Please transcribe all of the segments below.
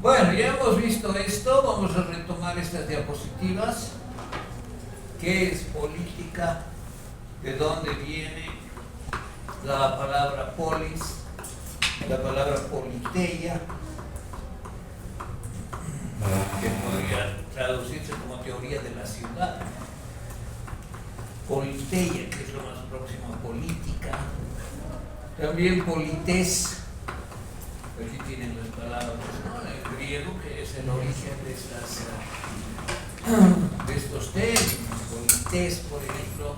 Bueno, ya hemos visto esto, vamos a retomar estas diapositivas. ¿Qué es política? ¿De dónde viene la palabra polis? La palabra politeia, que podría traducirse como teoría de la ciudad. Politeia, que es lo más próximo a política. También polites, aquí tienen las palabras, ¿no? En griego, que es el origen de estos términos. Polites, por ejemplo,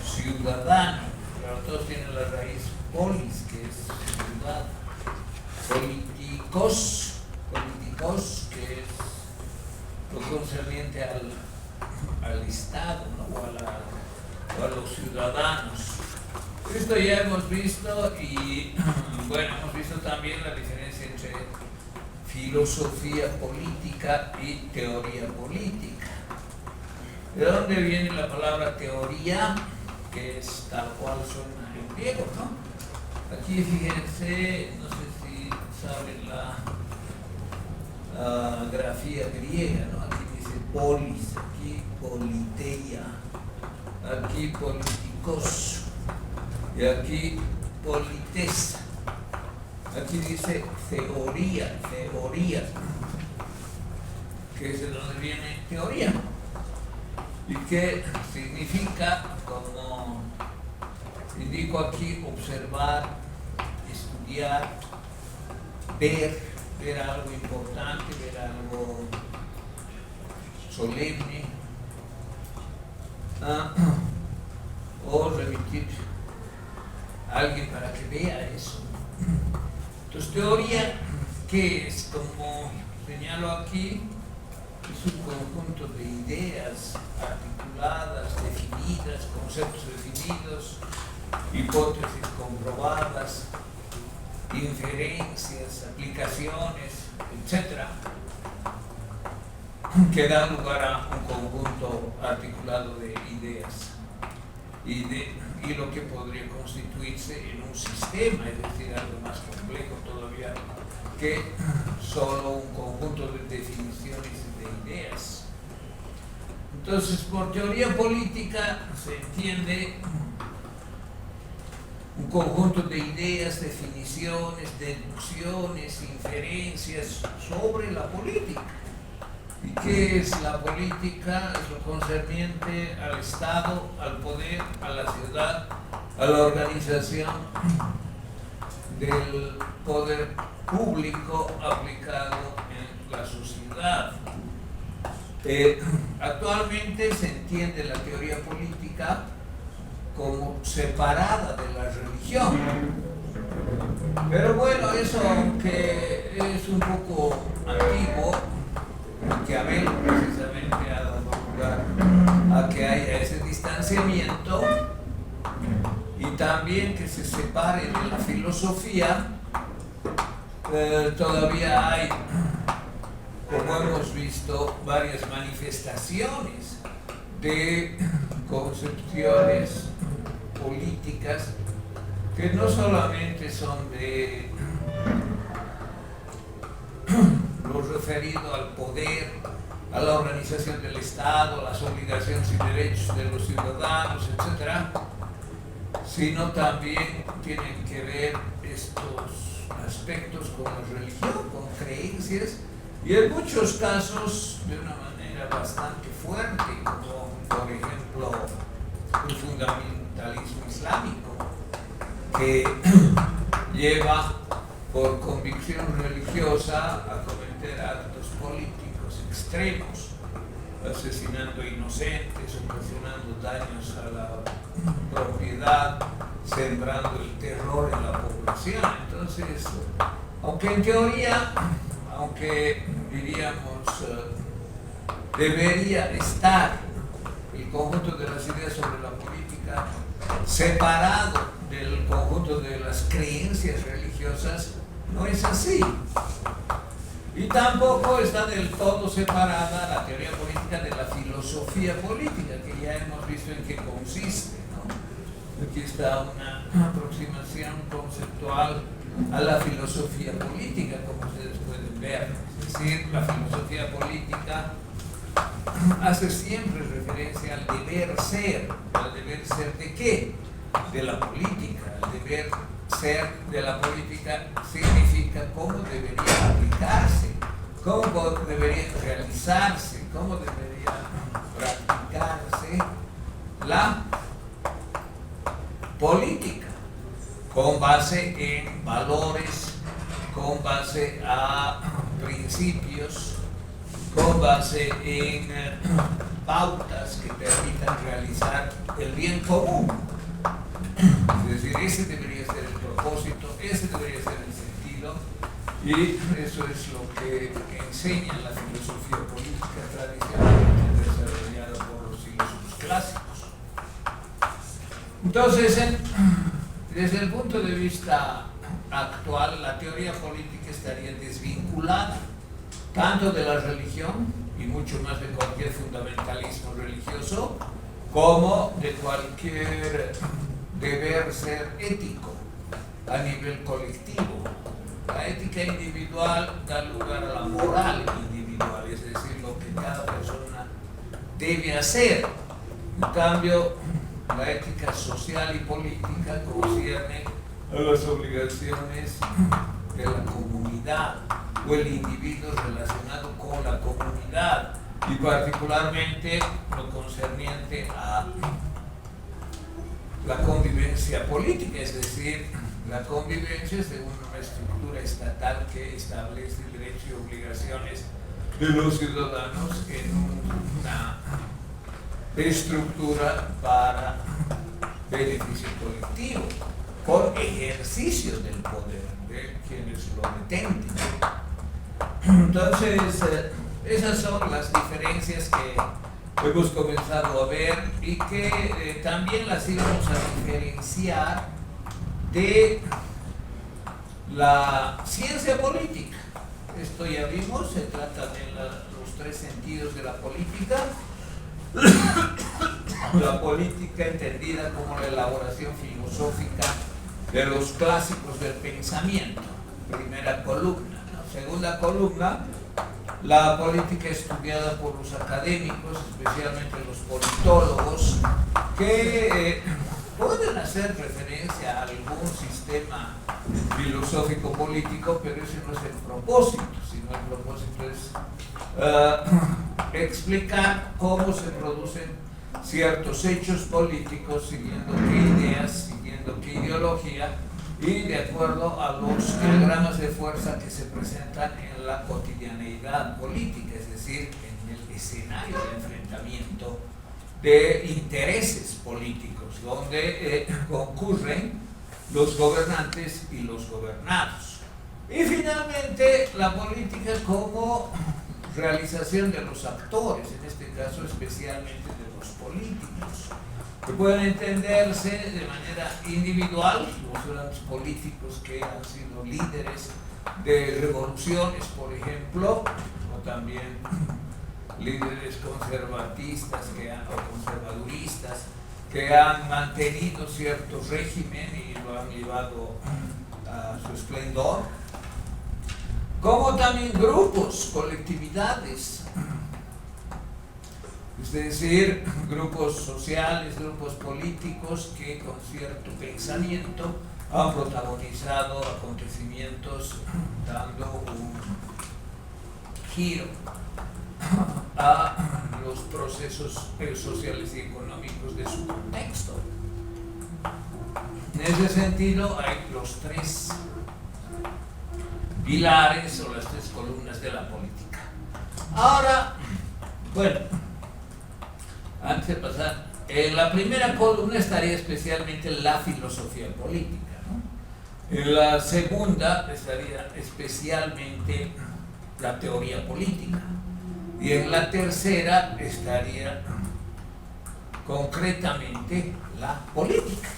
ciudadano. Claro, todos tienen la raíz polis, que es ciudad. Políticos, que es lo concerniente al Estado, ¿no? o a los ciudadanos. Esto ya hemos visto y, bueno, hemos visto también la diferencia entre filosofía política y teoría política. ¿De dónde viene la palabra teoría? Que es tal cual suena en griego, ¿no? Aquí fíjense, no sé si saben la grafía griega, ¿no? Aquí dice polis, aquí politeia, aquí políticos y aquí polites. Aquí dice teoría, que es de donde viene teoría y que significa, como indico aquí, observar, estudiar, ver algo importante, ver algo solemne, o remitir a alguien para que vea eso. Entonces, teoría, ¿qué es? Como señalo aquí, es un conjunto de ideas articuladas, definidas, conceptos definidos, hipótesis comprobadas, inferencias, aplicaciones, etc., que dan lugar a un conjunto articulado de ideas y lo que podría constituirse en un sistema, es decir, algo más complejo todavía que solo un conjunto de definiciones y de ideas. Entonces, por teoría política se entiende un conjunto de ideas, definiciones, deducciones, inferencias sobre la política. ¿Y qué es la política? Es lo concerniente al Estado, al poder, a la ciudad, a la organización del poder público aplicado en la sociedad. Actualmente se entiende la teoría política como separada de la religión. Pero bueno, eso aunque es un poco antiguo, Maquiavelo precisamente ha dado lugar a que haya ese distanciamiento y también que se separe de la filosofía. Todavía hay, como hemos visto, varias manifestaciones de concepciones políticas que no solamente son de lo referido al poder, a la organización del Estado, las obligaciones y derechos de los ciudadanos, etc., sino también tienen que ver estos aspectos con la religión, con creencias, y en muchos casos de una manera bastante fuerte, como por ejemplo el fundamentalismo islámico, que lleva por convicción religiosa a cometer actos políticos extremos, asesinando inocentes, ocasionando daños a la propiedad, sembrando el terror en la población. Entonces, aunque en teoría, aunque diríamos debería estar el conjunto de las ideas sobre la política separado del conjunto de las creencias religiosas, no es así. Y tampoco está del todo separada la teoría política de la filosofía política, que ya hemos visto en qué consiste, ¿no? Aquí está una aproximación conceptual a la filosofía política, como ustedes pueden ver. decir, la filosofía política hace siempre referencia al deber ser. ¿Al deber ser de qué? De la política. El deber ser de la política significa cómo debería aplicarse, cómo debería realizarse, cómo debería practicarse la política, con base en valores, con base a principios, con base en pautas que permitan realizar el bien común. Es decir, ese debería ser el propósito, ese debería ser el sentido, y eso es lo que enseña la filosofía política tradicionalmente desarrollada por los filósofos clásicos. Entonces, desde el punto de vista actual, la teoría política estaría desvinculada tanto de la religión y mucho más de cualquier fundamentalismo religioso, como de cualquier deber ser ético a nivel colectivo. La ética individual da lugar a la moral individual, es decir, lo que cada persona debe hacer. En cambio, la ética social y política concierne a las obligaciones de la comunidad o el individuo relacionado con la comunidad, y particularmente lo concerniente a la convivencia política, es decir, la convivencia según una estructura estatal que establece derechos y obligaciones de los ciudadanos en una estructura para beneficio colectivo, con ejercicio del poder de quienes lo detengan. Entonces, esas son las diferencias que hemos comenzado a ver y que también las íbamos a diferenciar de la ciencia política. Esto ya vimos, se trata de los tres sentidos de la política. La política entendida como la elaboración filosófica de los clásicos del pensamiento, primera columna, ¿no? Segunda columna, la política estudiada por los académicos, especialmente los politólogos, que pueden hacer referencia a algún sistema filosófico político, pero ese no es el propósito, sino el propósito es explicar cómo se producen ciertos hechos políticos siguiendo qué ideas, siguiendo qué ideología y de acuerdo a los diagramas de fuerza que se presentan en la cotidianeidad política, es decir, en el escenario de enfrentamiento de intereses políticos, donde concurren los gobernantes y los gobernados. Y finalmente, la política como realización de los actores, en este caso especialmente de los políticos, que pueden entenderse de manera individual, los grandes políticos que han sido líderes de revoluciones, por ejemplo, o también líderes conservatistas o conservaduristas que han mantenido cierto régimen y lo han llevado a su esplendor, como también grupos, colectividades, es decir, grupos sociales, grupos políticos que con cierto pensamiento han protagonizado acontecimientos dando un giro a los procesos sociales y económicos de su contexto. En ese sentido hay los tres pilares o las tres columnas de la política. Ahora, bueno, antes de pasar, en la primera columna estaría especialmente la filosofía política, ¿no? En la segunda estaría especialmente la teoría política. Y en la tercera estaría concretamente la política.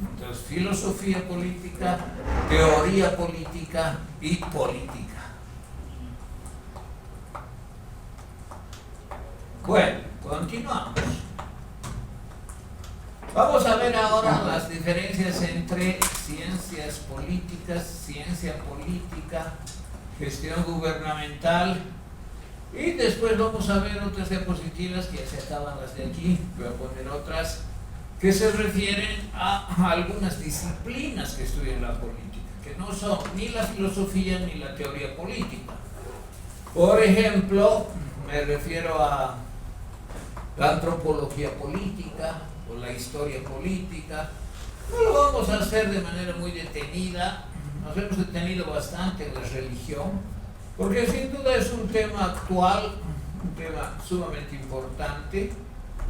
Entonces, filosofía política, teoría política y política. Bueno, continuamos. Vamos a ver ahora las diferencias entre ciencias políticas, ciencia política, gestión gubernamental, y después vamos a ver otras diapositivas que ya se acaban las de aquí. Voy a poner otras que se refieren a algunas disciplinas que estudian la política, que no son ni la filosofía ni la teoría política. Por ejemplo, me refiero a la antropología política o la historia política. No lo vamos a hacer de manera muy detenida, nos hemos detenido bastante en la religión, porque sin duda es un tema actual, un tema sumamente importante.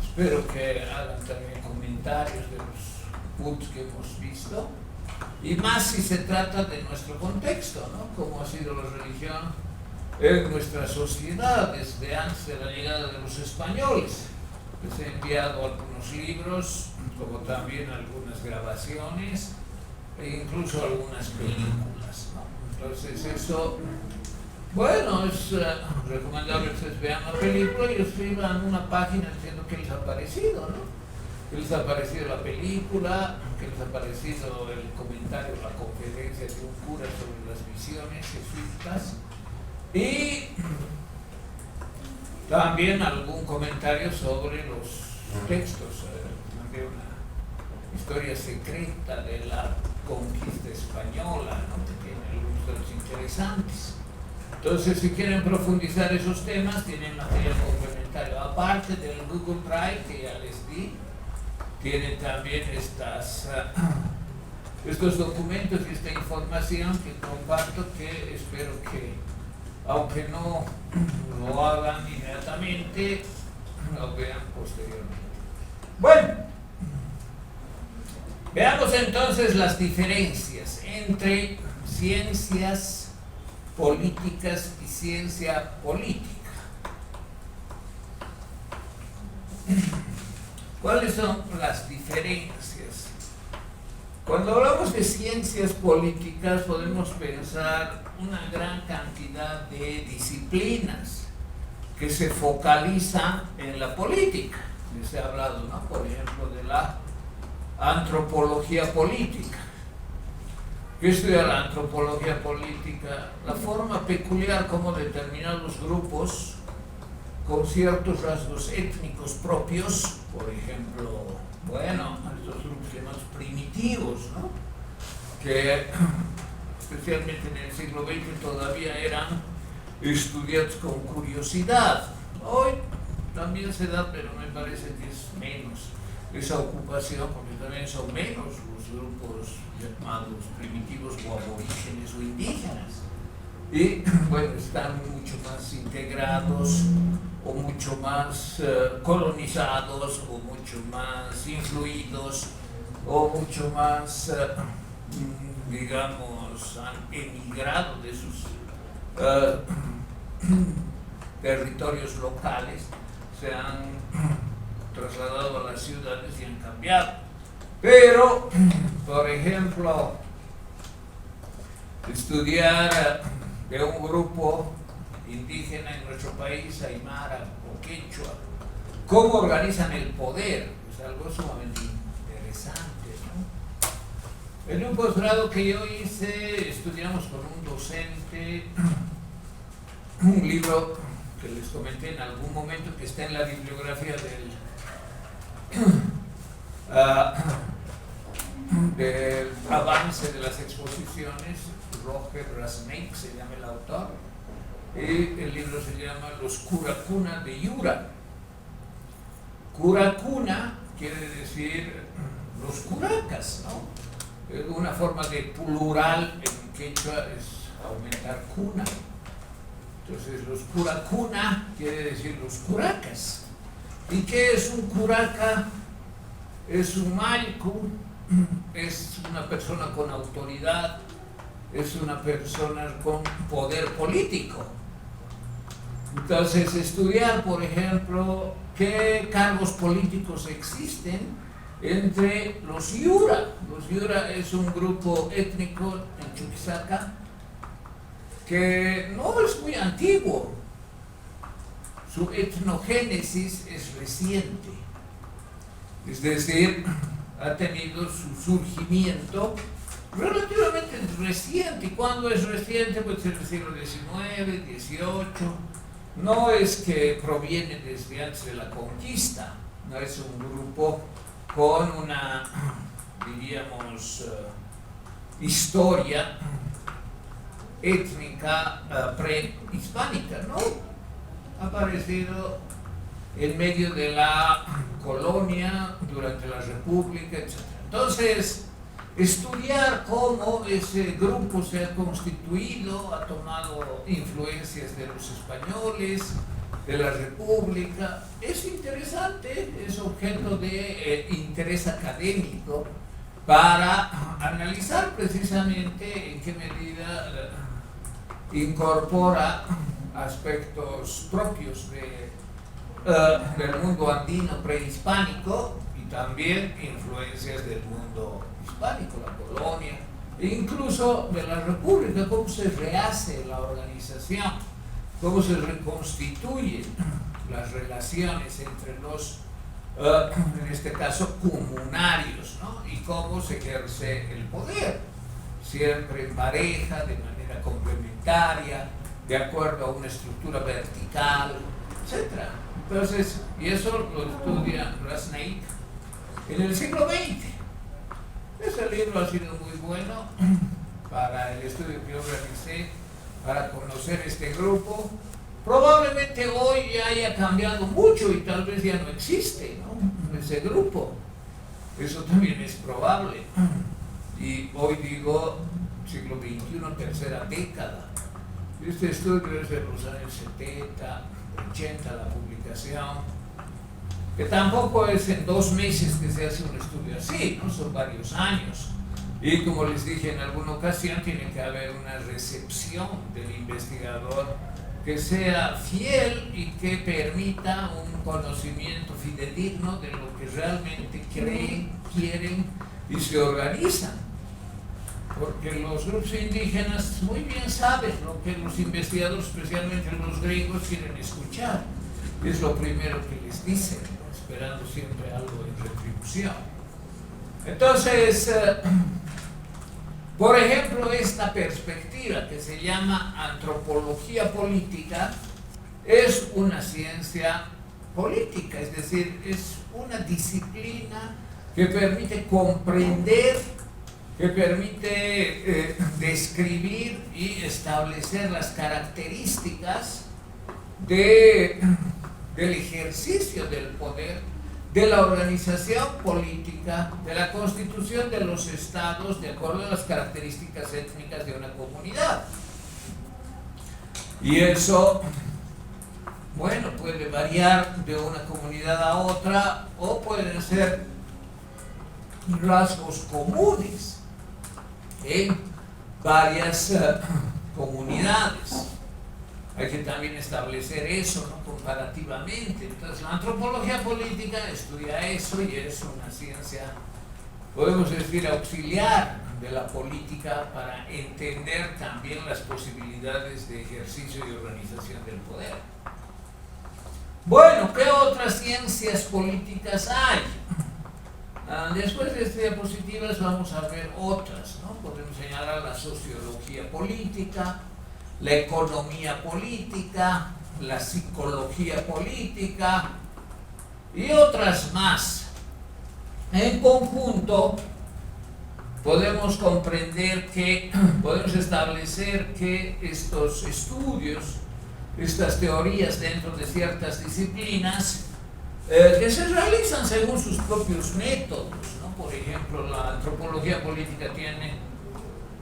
Espero que hagan también comentarios de los puntos que hemos visto, y más si se trata de nuestro contexto, ¿no? Cómo ha sido la religión en nuestra sociedad desde antes de la llegada de los españoles. Les he enviado algunos libros, como también algunas grabaciones e incluso algunas películas, ¿no? Entonces eso, bueno, es recomendable que ustedes vean la película y escriban una página diciendo qué les ha parecido, ¿no? Qué les ha parecido la película, qué les ha parecido el comentario, la conferencia de un cura sobre las visiones jesuitas, y también algún comentario sobre los textos. Mandé una historia secreta de la conquista española, ¿no? Que tiene algunos datos interesantes. Entonces, si quieren profundizar esos temas, tienen material complementario. Aparte del Google Drive que ya les di, tiene también estos documentos y esta información que comparto, que espero que, aunque no lo hagan inmediatamente, lo vean posteriormente. Bueno, veamos entonces las diferencias entre ciencias políticas y ciencia política. ¿Cuáles son las diferencias? Cuando hablamos de ciencias políticas podemos pensar una gran cantidad de disciplinas que se focalizan en la política. Les he hablado, ¿no? Por ejemplo, de la antropología política. ¿Qué estudia la antropología política? La forma peculiar como determinados grupos con ciertos rasgos étnicos propios, por ejemplo, bueno, estos grupos llamados primitivos, ¿no? Que especialmente en el siglo XX todavía eran estudiados con curiosidad. Hoy también se da, pero me parece que es menos esa ocupación, porque también son menos los grupos llamados primitivos o aborígenes o indígenas. Y bueno, están mucho más integrados o mucho más colonizados o mucho más influidos o mucho más, digamos, han emigrado de sus territorios locales, se han trasladado a las ciudades y han cambiado. Pero, por ejemplo, estudiar de un grupo indígena en nuestro país, aymara o quechua, cómo organizan el poder, es algo sumamente interesante, ¿no? En un posgrado que yo hice, estudiamos con un docente un libro que les comenté en algún momento, que está en la bibliografía del avance de las exposiciones. Roger Rasneik se llama el autor, y el libro se llama Los Curacuna de Yura. Curacuna quiere decir los curacas, ¿no? Una forma de plural en quechua es aumentar cuna. Entonces, los curacuna quiere decir los curacas. ¿Y qué es un curaca? Es un maicu, es una persona con autoridad, es una persona con poder político. Entonces, estudiar, por ejemplo, qué cargos políticos existen entre los Yura. Los Yura es un grupo étnico en Chuquisaca que no es muy antiguo. Su etnogénesis es reciente. Es decir, ha tenido su surgimiento relativamente reciente. ¿Y cuándo es reciente? Pues en el siglo XIX, XVIII. No es que proviene desde antes de la conquista, no es un grupo con una, diríamos, historia étnica prehispánica, ¿no? Ha aparecido en medio de la colonia, durante la República, etc. Entonces, estudiar cómo ese grupo se ha constituido, ha tomado influencias de los españoles, de la República, es interesante, es objeto de interés académico para analizar precisamente en qué medida incorpora aspectos propios del mundo andino prehispánico y también influencias del mundo hispánico, la colonia, e incluso de la República, cómo se rehace la organización, cómo se reconstituyen las relaciones entre los, en este caso, comunarios, ¿no? Y cómo se ejerce el poder, siempre en pareja, de manera complementaria, de acuerdo a una estructura vertical, etc. Entonces, y eso lo estudia Rasnaik en el siglo XX. Ese libro ha sido muy bueno para el estudio que yo realicé, para conocer este grupo. Probablemente hoy ya haya cambiado mucho y tal vez ya no existe, ¿no?, ese grupo. Eso también es probable. Y hoy digo siglo XXI, tercera década. Este estudio es de los años 70, 80 la publicación, que tampoco es en 2 meses que se hace un estudio así, ¿no? Son varios años. Y como les dije en alguna ocasión, tiene que haber una recepción del investigador que sea fiel y que permita un conocimiento fidedigno de lo que realmente creen, quieren y se organizan. Porque los grupos indígenas muy bien saben lo que los investigadores, especialmente los griegos, quieren escuchar. Es lo primero que les dicen, ¿no?, esperando siempre algo en retribución. Entonces, por ejemplo, esta perspectiva que se llama antropología política es una ciencia política, es decir, es una disciplina que permite comprender, que permite describir y establecer las características del ejercicio del poder, de la organización política, de la constitución de los estados de acuerdo a las características étnicas de una comunidad. Y eso, bueno, puede variar de una comunidad a otra o pueden ser rasgos comunes en varias comunidades. Hay que también establecer eso, ¿no?, comparativamente. Entonces, la antropología política estudia eso y es una ciencia, podemos decir, auxiliar de la política para entender también las posibilidades de ejercicio y organización del poder. Bueno, ¿qué otras ciencias políticas hay? Después de estas diapositivas vamos a ver otras, ¿no? Podemos señalar la sociología política, la economía política, la psicología política y otras más. En conjunto podemos comprender que, podemos establecer que estos estudios, estas teorías dentro de ciertas disciplinas, que se realizan según sus propios métodos, ¿no? Por ejemplo, la antropología política tiene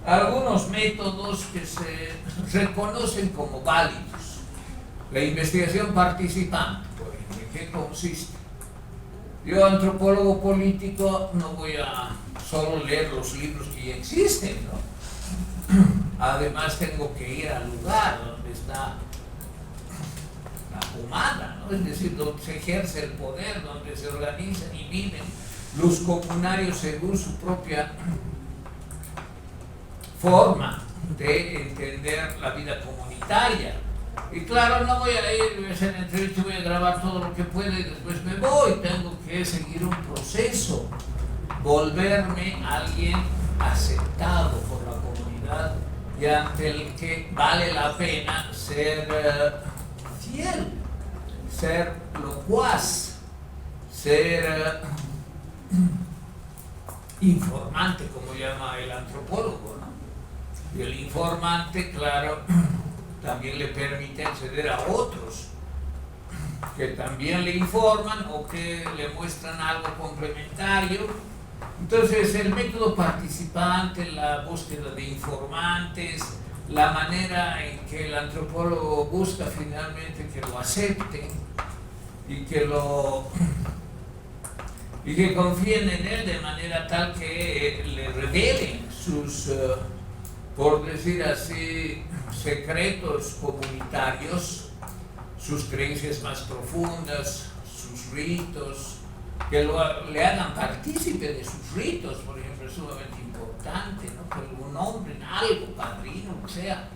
algunos métodos que se reconocen como válidos. La investigación participante, por ejemplo, ¿en qué consiste? Yo, antropólogo político, no voy a solo leer los libros que ya existen, ¿no? Además tengo que ir al lugar donde está la pomada, ¿no? Es decir, donde se ejerce el poder, donde se organizan y viven los comunarios según su propia forma de entender la vida comunitaria. Y claro, no voy a ir a hacer entrevista, voy a grabar todo lo que pueda y después me voy. Tengo que seguir un proceso, volverme alguien aceptado por la comunidad y ante el que vale la pena ser fiel, ser locuaz, ser informante, como llama el antropólogo, ¿no? Y el informante, claro, también le permite acceder a otros que también le informan o que le muestran algo complementario. Entonces, el método participante, la búsqueda de informantes, la manera en que el antropólogo busca finalmente que lo acepten y que confíen en él de manera tal que le revelen sus, por decir así, secretos comunitarios, sus creencias más profundas, sus ritos, que le hagan partícipe de sus ritos, por ejemplo, es sumamente importante, ¿no? Que lo nombren algo, padrino, o sea,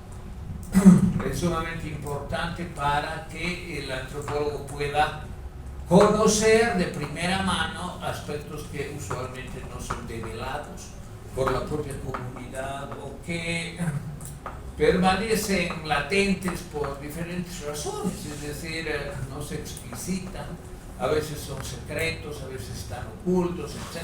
es sumamente importante para que el antropólogo pueda conocer de primera mano aspectos que usualmente no son develados por la propia comunidad o que permanecen latentes por diferentes razones, es decir, no se explicitan, a veces son secretos, a veces están ocultos, etc.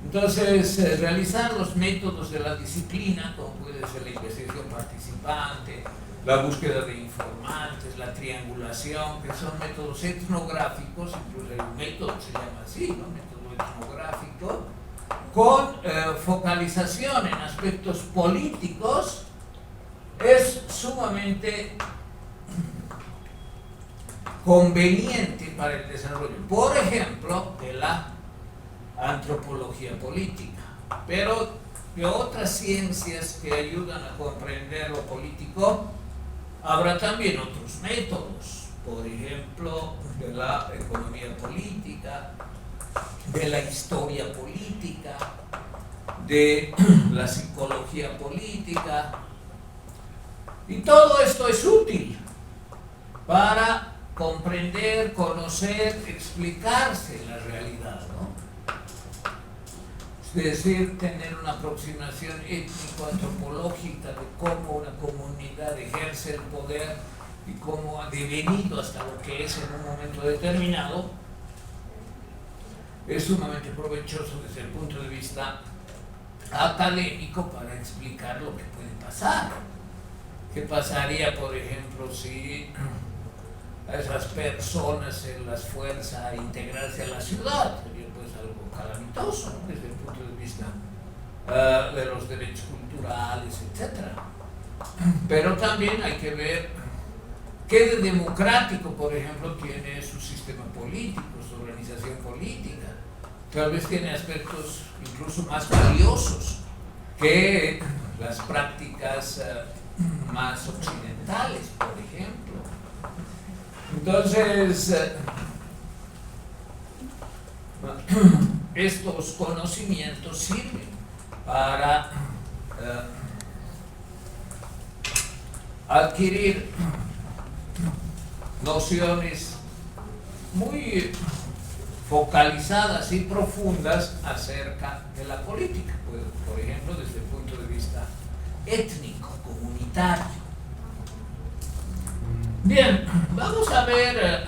Entonces, realizar los métodos de la disciplina, como puede ser la investigación participante, la búsqueda de informantes, la triangulación, que son métodos etnográficos, incluso el método se llama así, ¿no? Método etnográfico, con focalización en aspectos políticos, es sumamente conveniente para el desarrollo, por ejemplo, de la antropología política, pero de otras ciencias que ayudan a comprender lo político, habrá también otros métodos, por ejemplo, de la economía política, de la historia política, de la psicología política, y todo esto es útil para comprender, conocer, explicarse la realidad, ¿no? Es decir, tener una aproximación étnico-antropológica de cómo una comunidad ejerce el poder y cómo ha devenido hasta lo que es en un momento determinado, es sumamente provechoso desde el punto de vista académico para explicar lo que puede pasar. ¿Qué pasaría, por ejemplo, si a esas personas se las fuerza a integrarse a la ciudad? Sería pues algo calamitoso, ¿no? Desde el punto de vista de los derechos culturales, etc. Pero también hay que ver qué de democrático, por ejemplo, tiene su sistema político, su organización política. Tal vez tiene aspectos incluso más valiosos que las prácticas más occidentales, por ejemplo. Entonces, estos conocimientos sirven para adquirir nociones muy focalizadas y profundas acerca de la política, pues, por ejemplo, desde el punto de vista étnico, comunitario. Bien, vamos a ver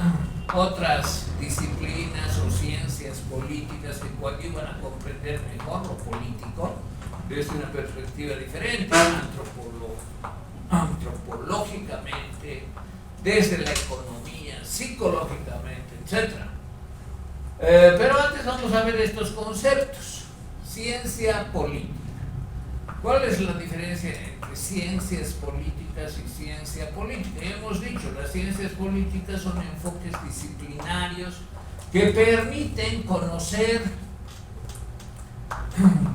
otras disciplinas o ciencias políticas que coadyuvan a comprender mejor lo político desde una perspectiva diferente, antropológicamente, desde la economía, psicológicamente, etc. Pero antes vamos a ver estos conceptos. Ciencia política. ¿Cuál es la diferencia entre ciencias políticas y ciencia política? Ya hemos dicho, las ciencias políticas son enfoques disciplinarios que permiten conocer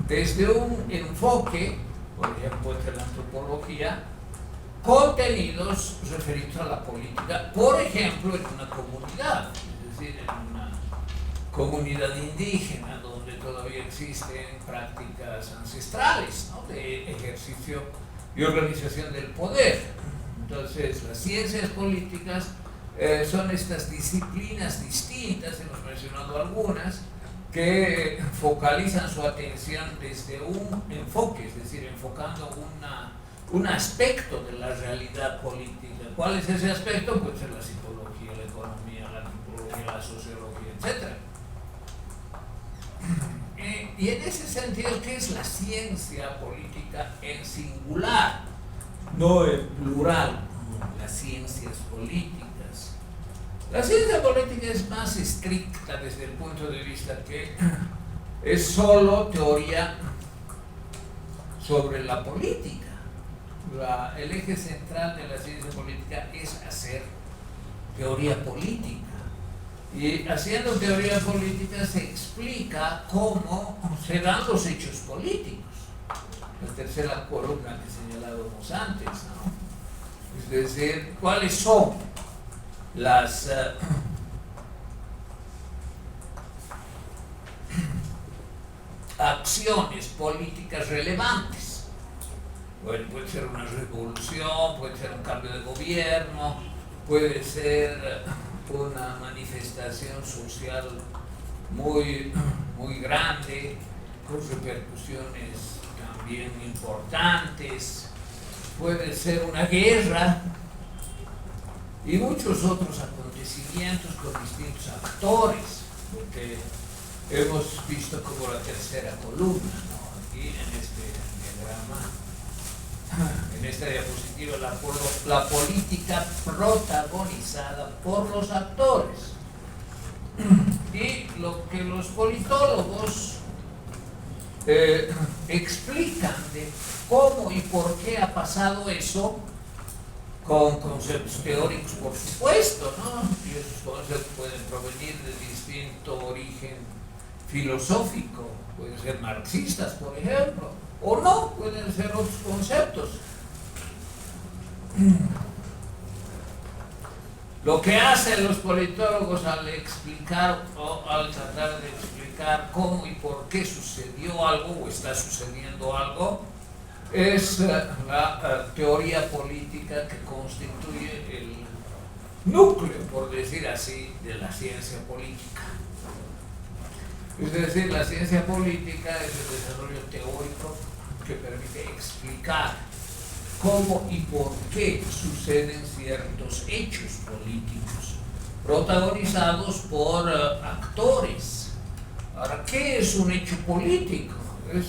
desde un enfoque, por ejemplo, de la antropología, contenidos referidos a la política, por ejemplo, en una comunidad, es decir, en una comunidad indígena donde todavía existen prácticas ancestrales, ¿no?, de ejercicio y organización del poder. Entonces, las ciencias políticas son estas disciplinas distintas, hemos mencionado algunas, que focalizan su atención desde un enfoque, es decir, enfocando un aspecto de la realidad política. ¿Cuál es ese aspecto? Puede ser la psicología, la economía, la antropología, la sociología, etc. Y en ese sentido, ¿qué es la ciencia política en singular? No en plural, las ciencias políticas. La ciencia política es más estricta desde el punto de vista que es solo teoría sobre la política. El eje central de la ciencia política es hacer teoría política. Y haciendo teoría política se explica cómo se dan los hechos políticos. La tercera columna que señalábamos antes, ¿no? Es decir, cuáles son las acciones políticas relevantes. Bueno, puede ser una revolución, puede ser un cambio de gobierno, puede ser una manifestación social muy grande, con repercusiones también importantes, puede ser una guerra y muchos otros acontecimientos con distintos actores, porque hemos visto como la tercera columna, ¿no? Aquí en este diagrama, en esta diapositiva, la política protagonizada por los actores. Y lo que los politólogos explican de cómo y por qué ha pasado eso, con conceptos teóricos, por supuesto, ¿no? Y esos conceptos pueden provenir de distinto origen filosófico, pueden ser marxistas, por ejemplo, o no, pueden ser otros conceptos. Lo que hacen los politólogos al explicar o al tratar de explicar cómo y por qué sucedió algo o está sucediendo algo es la teoría política que constituye el núcleo, por decir así, de la ciencia política. Es decir, la ciencia política es el desarrollo teórico que permite explicar cómo y por qué suceden ciertos hechos políticos protagonizados por actores. Ahora, ¿qué es un hecho político? Es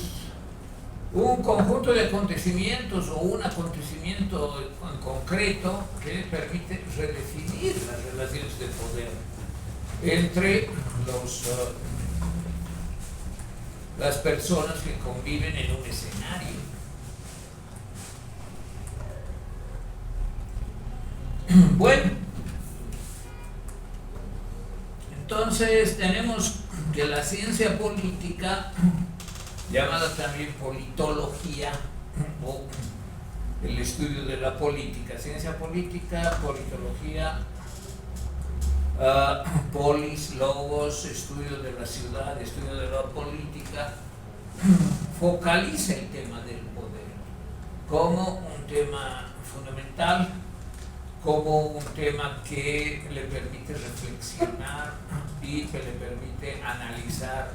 un conjunto de acontecimientos o un acontecimiento en concreto que permite redefinir las relaciones de poder entre las personas que conviven en un escenario. Bueno, entonces tenemos que la ciencia política, llamada también politología o el estudio de la política, ciencia política, politología, polis, logos, estudio de la ciudad, estudio de la política, focaliza el tema del poder como un tema fundamental, como un tema que le permite reflexionar y que le permite analizar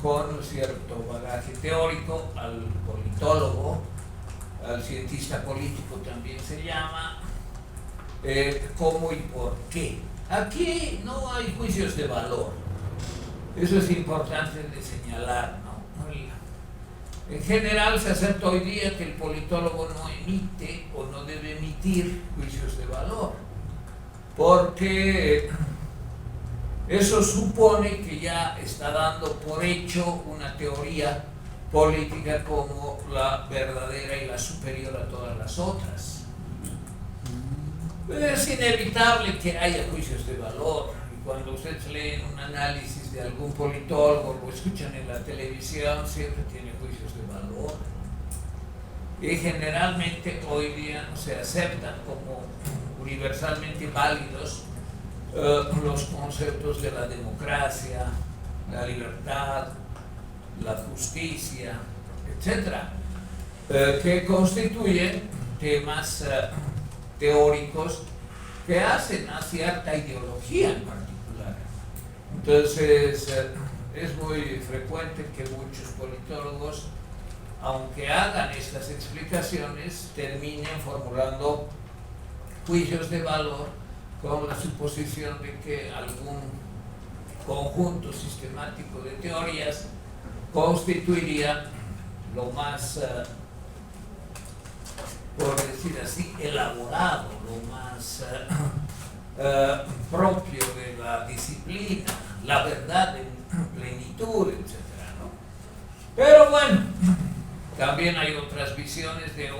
con cierto bagaje teórico al politólogo, al cientista político también se llama, cómo y por qué. Aquí no hay juicios de valor, eso es importante de señalar, ¿no? En general se acepta hoy día que el politólogo no emite o no debe emitir juicios de valor, porque eso supone que ya está dando por hecho una teoría política como la verdadera y la superior a todas las otras. Es inevitable que haya juicios de valor. Y cuando ustedes leen un análisis de algún politólogo, lo escuchan en la televisión, siempre tiene juicios de valor. Y generalmente hoy día se aceptan como universalmente válidos los conceptos de la democracia, la libertad, la justicia, etc., que constituyen temas teóricos que hacen a cierta ideología en particular. Entonces, es muy frecuente que muchos politólogos, aunque hagan estas explicaciones, terminen formulando juicios de valor con la suposición de que algún conjunto sistemático de teorías constituiría lo más, por decir así, elaborado, lo más propio de la disciplina, la verdad en plenitud, etc., ¿no? Pero bueno, también hay otras visiones de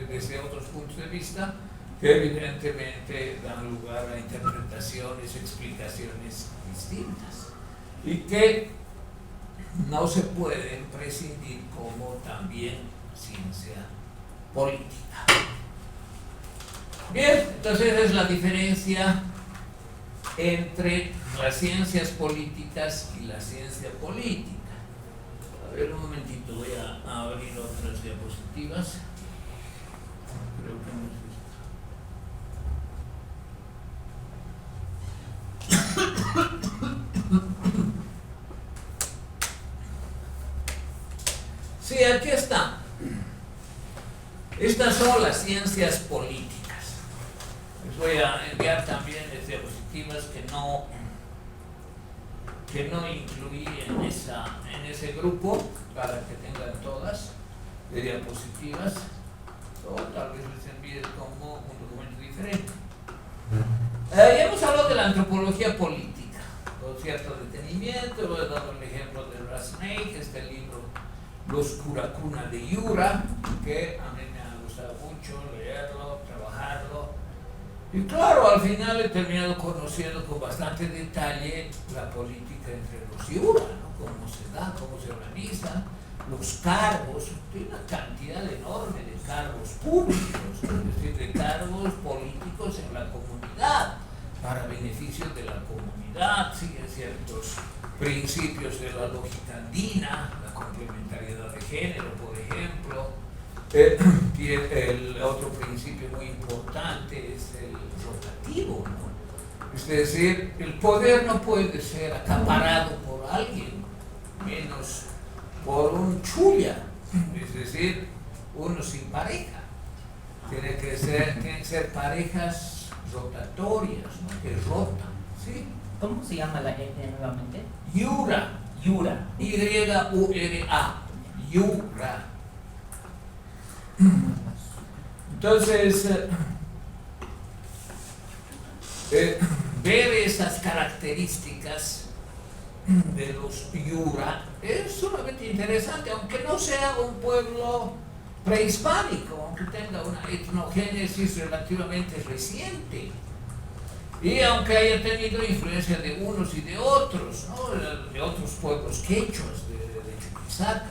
desde otros puntos de vista que evidentemente dan lugar a interpretaciones, explicaciones distintas y que no se pueden prescindir como también ciencia política. Bien, entonces esa es la diferencia entre las ciencias políticas y la ciencia política. A ver, un momentito, voy a abrir otras diapositivas. Creo que no es sí, aquí está. Estas son las ciencias políticas. Les voy a enviar también diapositivas que no incluí en ese grupo para que tengan todas de diapositivas, o tal vez les envíe como un documento diferente. Ya hemos hablado de la antropología política con cierto detenimiento. Voy a dar el ejemplo de Rasnake, este libro Los Curacuna de Yura, que a mí me ha gustado mucho leerlo, trabajarlo. Y claro, al final he terminado conociendo con bastante detalle la política entre los Yura, ¿no? Cómo se da, cómo se organiza, los cargos, tiene una cantidad enorme de cargos públicos, es decir, de cargos políticos en la comunidad, para beneficio de la comunidad, siguen ciertos principios de la lógica andina, la complementariedad de género, por ejemplo. El otro principio muy importante es el rotativo, ¿no? Es decir, el poder no puede ser acaparado por alguien, menos por un chulla, es decir, uno sin pareja. Tienen que ser parejas rotatorias, ¿no? Que rotan, ¿sí? ¿Cómo se llama la etnia nuevamente? Yura. Yura. Y-U-R-A. Yura. Entonces, ver esas características de los Yura es sumamente interesante, aunque no sea un pueblo prehispánico, aunque tenga una etnogénesis relativamente reciente y aunque haya tenido influencia de unos y de otros, ¿no? De otros pueblos quechuas de Chuquisaca,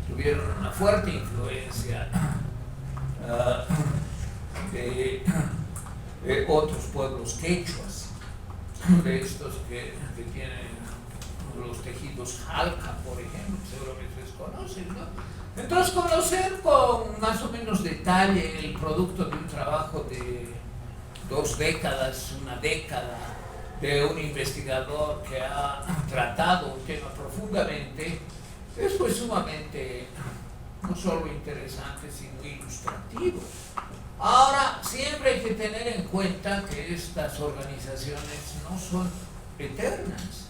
tuvieron una fuerte influencia de otros pueblos quechuas, de estos que tienen los tejidos jalca, por ejemplo, seguramente les conocen, ¿no? Entonces, conocer con más o menos detalle el producto de un trabajo de 2 décadas, una década, de un investigador que ha tratado un tema profundamente, es pues sumamente no solo interesante, sino ilustrativo. Ahora, siempre hay que tener en cuenta que estas organizaciones no son eternas,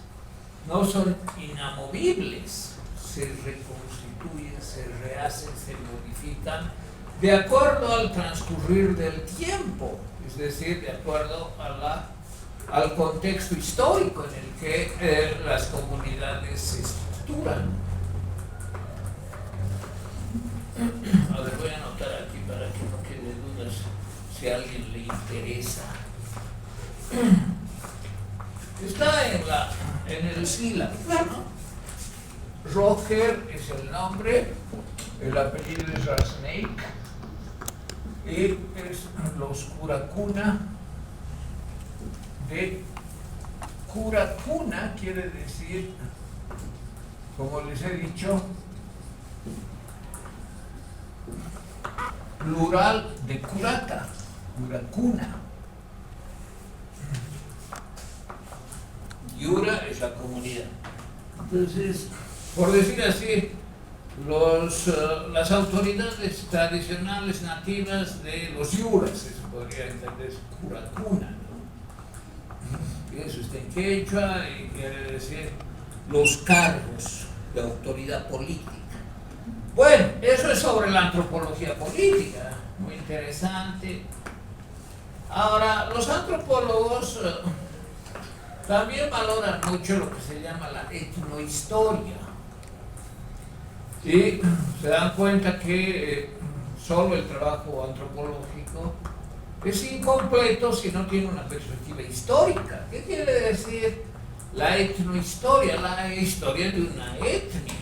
no son inamovibles, se reconstituyen, se rehacen, se modifican de acuerdo al transcurrir del tiempo, es decir, de acuerdo al contexto histórico en el que las comunidades se estructuran. A ver, voy a anotar aquí para que no quede dudas si a alguien le interesa. Está en el sílabo, ¿no? Roger es el nombre, el apellido es Rasnake y es los Curacuna de Curacuna, quiere decir, como les he dicho, plural de curata, curacuna. Yura es la comunidad. Entonces, por decir así, las autoridades tradicionales nativas de los yuras, eso podría entenderse, curacuna, ¿no? Eso está en quechua y quiere decir los cargos de autoridad política. Bueno, eso es sobre la antropología política, muy interesante. Ahora, los antropólogos también valoran mucho lo que se llama la etnohistoria. Y se dan cuenta que solo el trabajo antropológico es incompleto si no tiene una perspectiva histórica. ¿Qué quiere decir la etnohistoria? La historia de una etnia.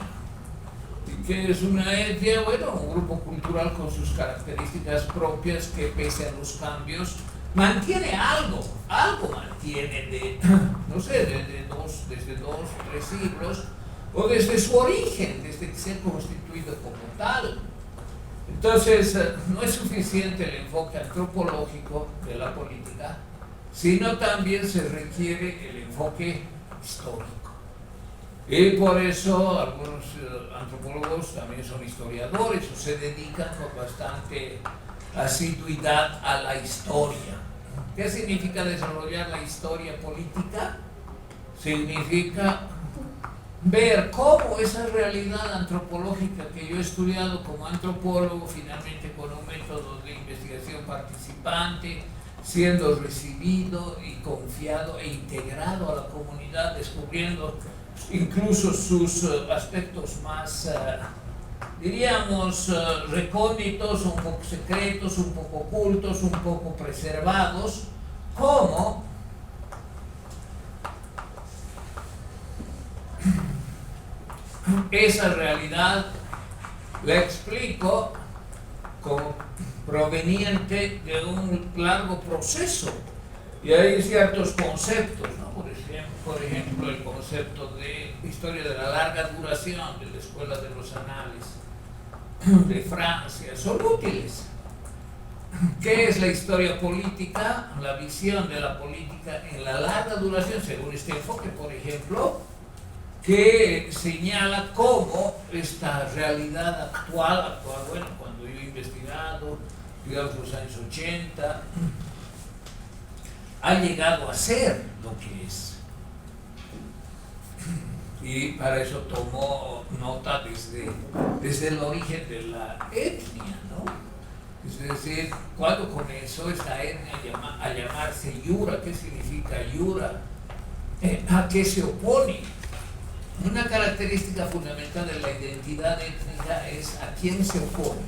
¿Y qué es una etnia? Bueno, un grupo cultural con sus características propias que pese a los cambios mantiene algo mantiene de, no sé, desde dos, 3 siglos, o desde su origen, desde que se ha constituido como tal. Entonces, no es suficiente el enfoque antropológico de la política, sino también se requiere el enfoque histórico. Y por eso algunos antropólogos también son historiadores o se dedican con bastante asiduidad a la historia. ¿Qué significa desarrollar la historia política? Significa ver cómo esa realidad antropológica que yo he estudiado como antropólogo, finalmente con un método de investigación participante, siendo recibido y confiado e integrado a la comunidad, descubriendo incluso sus aspectos más diríamos recónditos, un poco secretos, un poco ocultos, un poco preservados, como esa realidad la explico como proveniente de un largo proceso. Y hay ciertos conceptos, ¿no? Por ejemplo, el concepto de historia de la larga duración de la Escuela de los Anales de Francia son útiles. ¿Qué es la historia política? La visión de la política en la larga duración, según este enfoque, por ejemplo, que señala cómo esta realidad actual, bueno, cuando yo he investigado, digamos los años 80, ha llegado a ser lo que es. Y para eso tomó nota desde el origen de la etnia, ¿no? Es decir, cuando comenzó esta etnia a llamarse Yura, ¿qué significa Yura? ¿A qué se opone? Una característica fundamental de la identidad étnica es a quién se opone.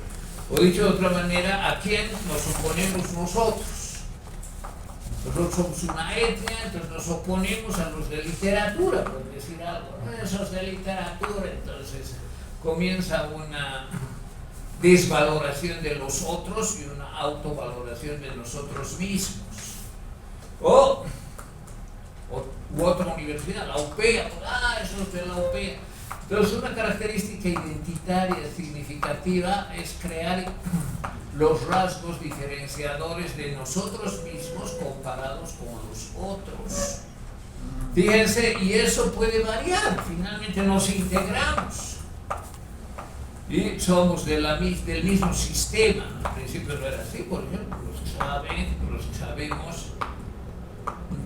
O dicho de otra manera, a quién nos oponemos nosotros. Nosotros somos una etnia, entonces nos oponemos a los de literatura, por decir algo. Esos de literatura, entonces comienza una desvaloración de los otros y una autovaloración de nosotros mismos. U otra universidad, la UPEA, esos de la UPEA. Entonces, una característica identitaria significativa es crear los rasgos diferenciadores de nosotros mismos comparados con los otros. Fíjense, y eso puede variar, finalmente nos integramos y somos del mismo sistema. Al principio no era así, por ejemplo, los que sabemos,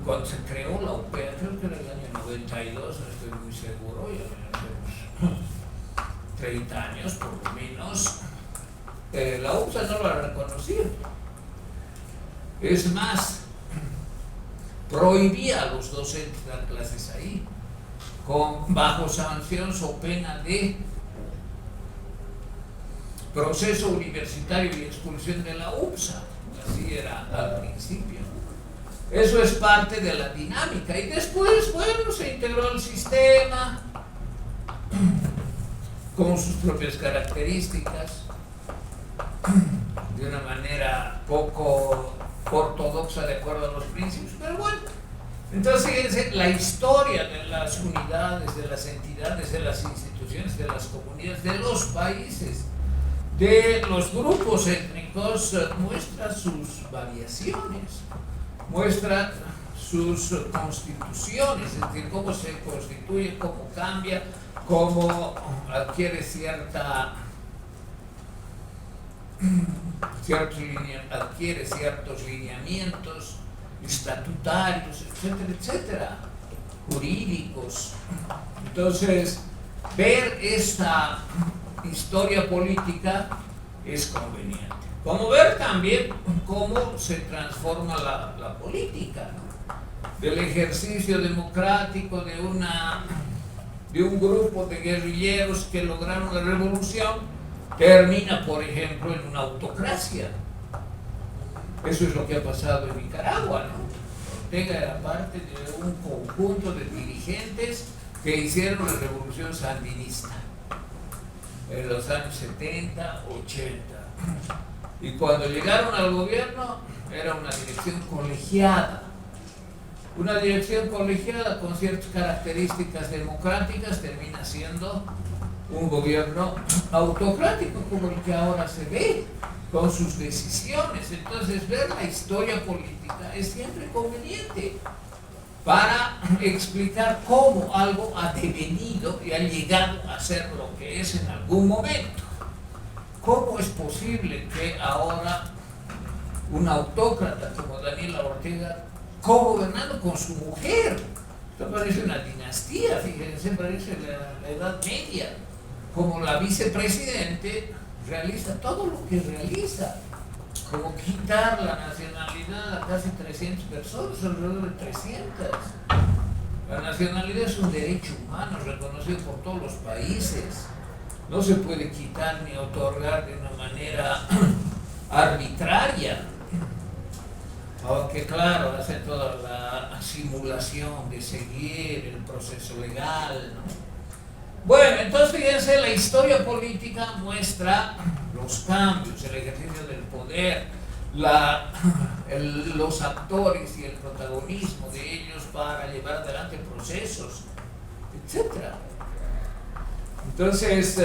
cuando se creó la UPEA, creo que era el año 92, no estoy muy seguro, ya hace 30 años por lo menos, la UPSA no la reconocía. Es más, prohibía a los docentes dar clases ahí, bajo sanción o pena de proceso universitario y expulsión de la UPSA. Así era al principio. Eso es parte de la dinámica. Y después, bueno, se integró el sistema con sus propias características, de una manera poco ortodoxa de acuerdo a los principios, pero bueno. Entonces, fíjense, la historia de las unidades, de las entidades, de las instituciones, de las comunidades, de los países, de los grupos étnicos, históricos muestra sus variaciones, muestra sus constituciones, es decir, cómo se constituye, cómo cambia, cómo adquiere ciertos lineamientos estatutarios, etcétera, etcétera, jurídicos. Entonces, ver esta historia política es conveniente. Como ver también cómo se transforma la política, ¿no? Del ejercicio democrático de un grupo de guerrilleros que lograron la revolución, termina, por ejemplo, en una autocracia. Eso es lo que ha pasado en Nicaragua, ¿no? Ortega era parte de un conjunto de dirigentes que hicieron la revolución sandinista en los años 70, 80. Y cuando llegaron al gobierno, era una dirección colegiada. Una dirección colegiada con ciertas características democráticas termina siendo un gobierno autocrático como el que ahora se ve, con sus decisiones. Entonces, ver la historia política es siempre conveniente para explicar cómo algo ha devenido y ha llegado a ser lo que es en algún momento. ¿Cómo es posible que ahora un autócrata como Daniel Ortega, co-gobernando con su mujer, esto parece una dinastía, fíjense, parece la Edad Media, como la vicepresidente realiza todo lo que realiza, como quitar la nacionalidad a casi 300 personas, alrededor de 300. La nacionalidad es un derecho humano reconocido por todos los países. No se puede quitar ni otorgar de una manera arbitraria. Aunque claro, hace toda la simulación de seguir el proceso legal, ¿no? Bueno, entonces fíjense, la historia política muestra los cambios, el ejercicio del poder, los actores y el protagonismo de ellos para llevar adelante procesos, etc. Entonces,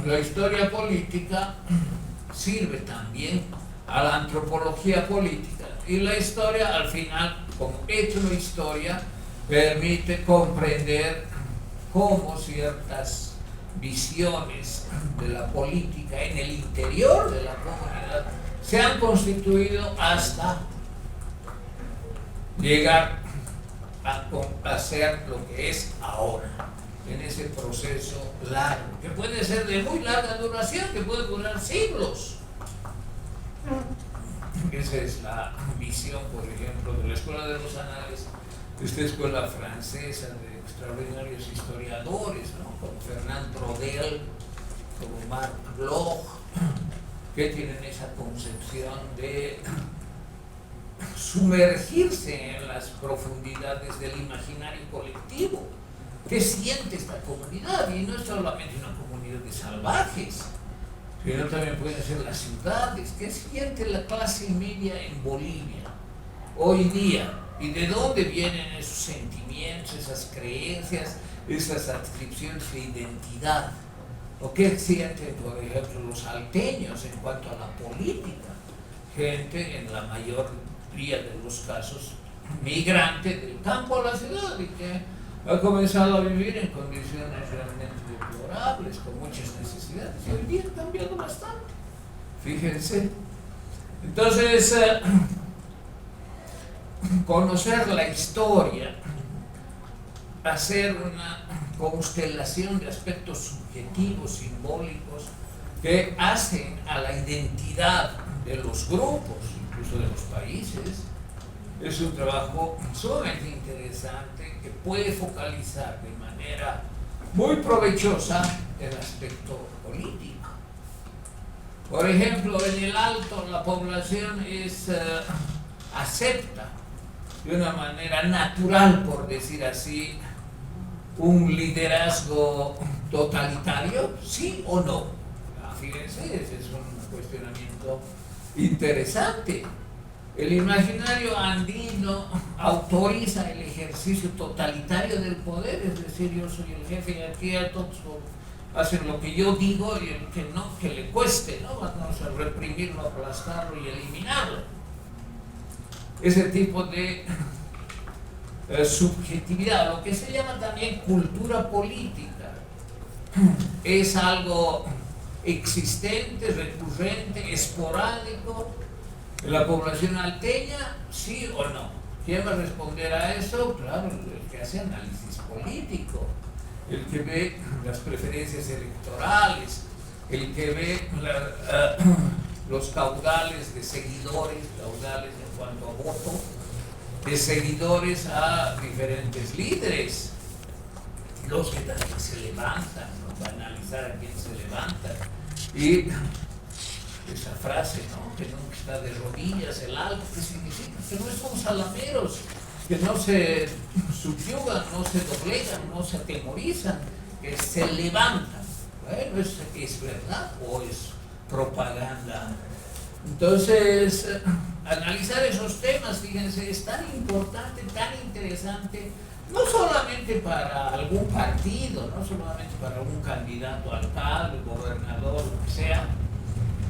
la historia política sirve también a la antropología política, y la historia, al final, como etnohistoria, permite comprender cómo ciertas visiones de la política en el interior de la comunidad se han constituido hasta llegar a ser lo que es ahora, en ese proceso largo, que puede ser de muy larga duración, que puede durar siglos. Esa es la visión, por ejemplo, de la Escuela de los Anales, de esta escuela francesa de extraordinarios historiadores, ¿no? Como Fernand Braudel, como Marc Bloch, que tienen esa concepción de sumergirse en las profundidades del imaginario colectivo. ¿Qué siente esta comunidad? Y no es solamente una comunidad de salvajes, sino también pueden ser las ciudades. ¿Qué siente la clase media en Bolivia hoy día? ¿Y de dónde vienen esos sentimientos, esas creencias, esas adscripciones de identidad? ¿O qué sienten, por ejemplo, los salteños en cuanto a la política? Gente, en la mayoría de los casos, migrante del campo a la ciudad y que ha comenzado a vivir en condiciones realmente deplorables, con muchas necesidades. Y hoy día ha cambiado bastante. Fíjense. Entonces, conocer la historia, hacer una constelación de aspectos subjetivos, simbólicos, que hacen a la identidad de los grupos, incluso de los países, es un trabajo sumamente interesante que puede focalizar de manera muy provechosa el aspecto político. Por ejemplo, en el Alto la población acepta de una manera natural, por decir así, un liderazgo totalitario, ¿sí o no? Fíjense, ese es un cuestionamiento interesante. El imaginario andino autoriza el ejercicio totalitario del poder, es decir, yo soy el jefe y aquí a todos hacen lo que yo digo y el que no, que le cueste, ¿no? Vamos a reprimirlo, aplastarlo y eliminarlo. Ese tipo de subjetividad, lo que se llama también cultura política, es algo existente, recurrente, esporádico en la población alteña, sí o no. ¿Quién va a responder a eso? Claro, el que hace análisis político, el que ve las preferencias electorales, el que ve los caudales de seguidores, caudales en cuanto a voto, de seguidores a diferentes líderes, los que también se levantan, ¿no? Va a analizar a quién se levanta. Y esa frase, ¿no? Que nunca está de rodillas, el alto, que significa que no son salameros, que no se subyugan, no se doblegan, no se atemorizan, que se levantan. Bueno, ¿es verdad o es propaganda? Entonces, analizar esos temas, fíjense, es tan importante, tan interesante, no solamente para algún partido, no solamente para algún candidato a alcalde, gobernador, lo que sea,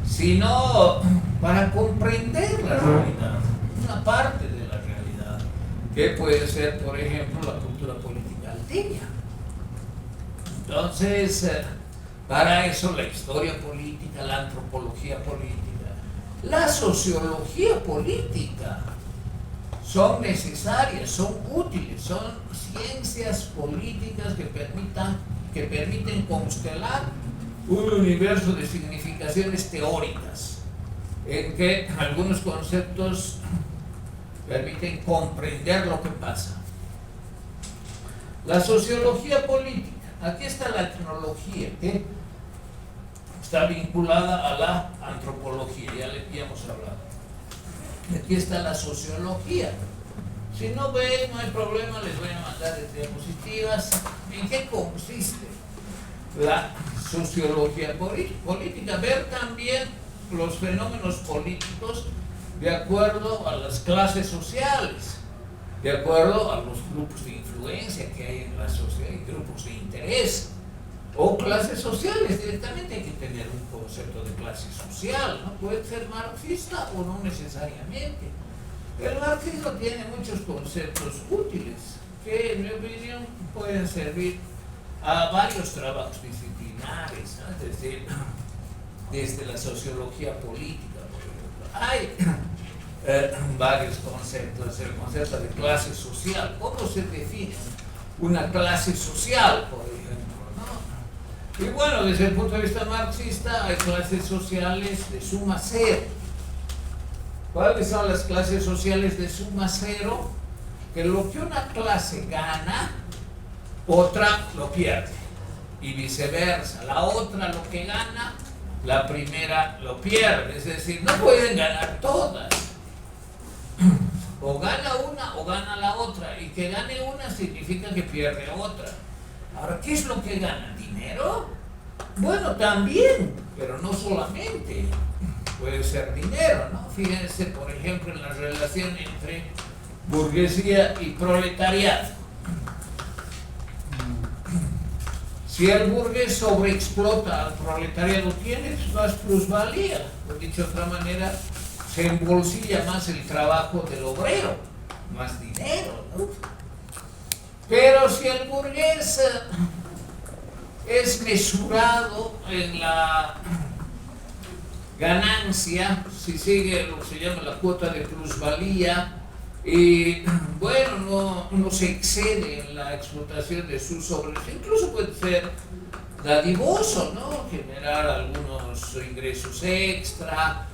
sino para comprender la realidad, una parte de la realidad, que puede ser, por ejemplo, la cultura política alteña. Entonces, para eso la historia política, la antropología política, la sociología política son necesarias, son útiles, son ciencias políticas que permiten constelar un universo de significaciones teóricas, en que algunos conceptos permiten comprender lo que pasa. La sociología política, aquí está la etnología, que está vinculada a la antropología, ya hemos hablado. Aquí está la sociología. Si no ven, no hay problema, les voy a mandar diapositivas. ¿En qué consiste la sociología política? Ver también los fenómenos políticos de acuerdo a las clases sociales, de acuerdo a los grupos de influencia que hay en la sociedad y grupos de interés, o clases sociales. Directamente hay que tener un concepto de clase social, ¿no? Puede ser marxista o no necesariamente. El marxismo tiene muchos conceptos útiles que, en mi opinión, pueden servir a varios trabajos disciplinares, ¿no? Es decir, desde la sociología política, por ejemplo, hay varios conceptos. El concepto de clase social, ¿cómo se define una clase social, por ejemplo? Y bueno, desde el punto de vista marxista hay clases sociales de suma cero. ¿Cuáles son las clases sociales de suma cero? Que lo que una clase gana, otra lo pierde. Y viceversa, la otra lo que gana, la primera lo pierde. Es decir, no pueden ganar todas. O gana una o gana la otra. Y que gane una significa que pierde otra. Ahora, ¿qué es lo que gana? ¿Dinero? Bueno, también, pero no solamente. Puede ser dinero, ¿no? Fíjense, por ejemplo, en la relación entre burguesía y proletariado. Si el burgués sobreexplota al proletariado, tiene más plusvalía. Por dicho de otra manera, se embolsilla más el trabajo del obrero, más dinero, ¿no? Pero si el burgués es mesurado en la ganancia, si sigue lo que se llama la cuota de plusvalía, y bueno, no se excede en la explotación de sus obreros, incluso puede ser dadivoso, ¿no? Generar algunos ingresos extra,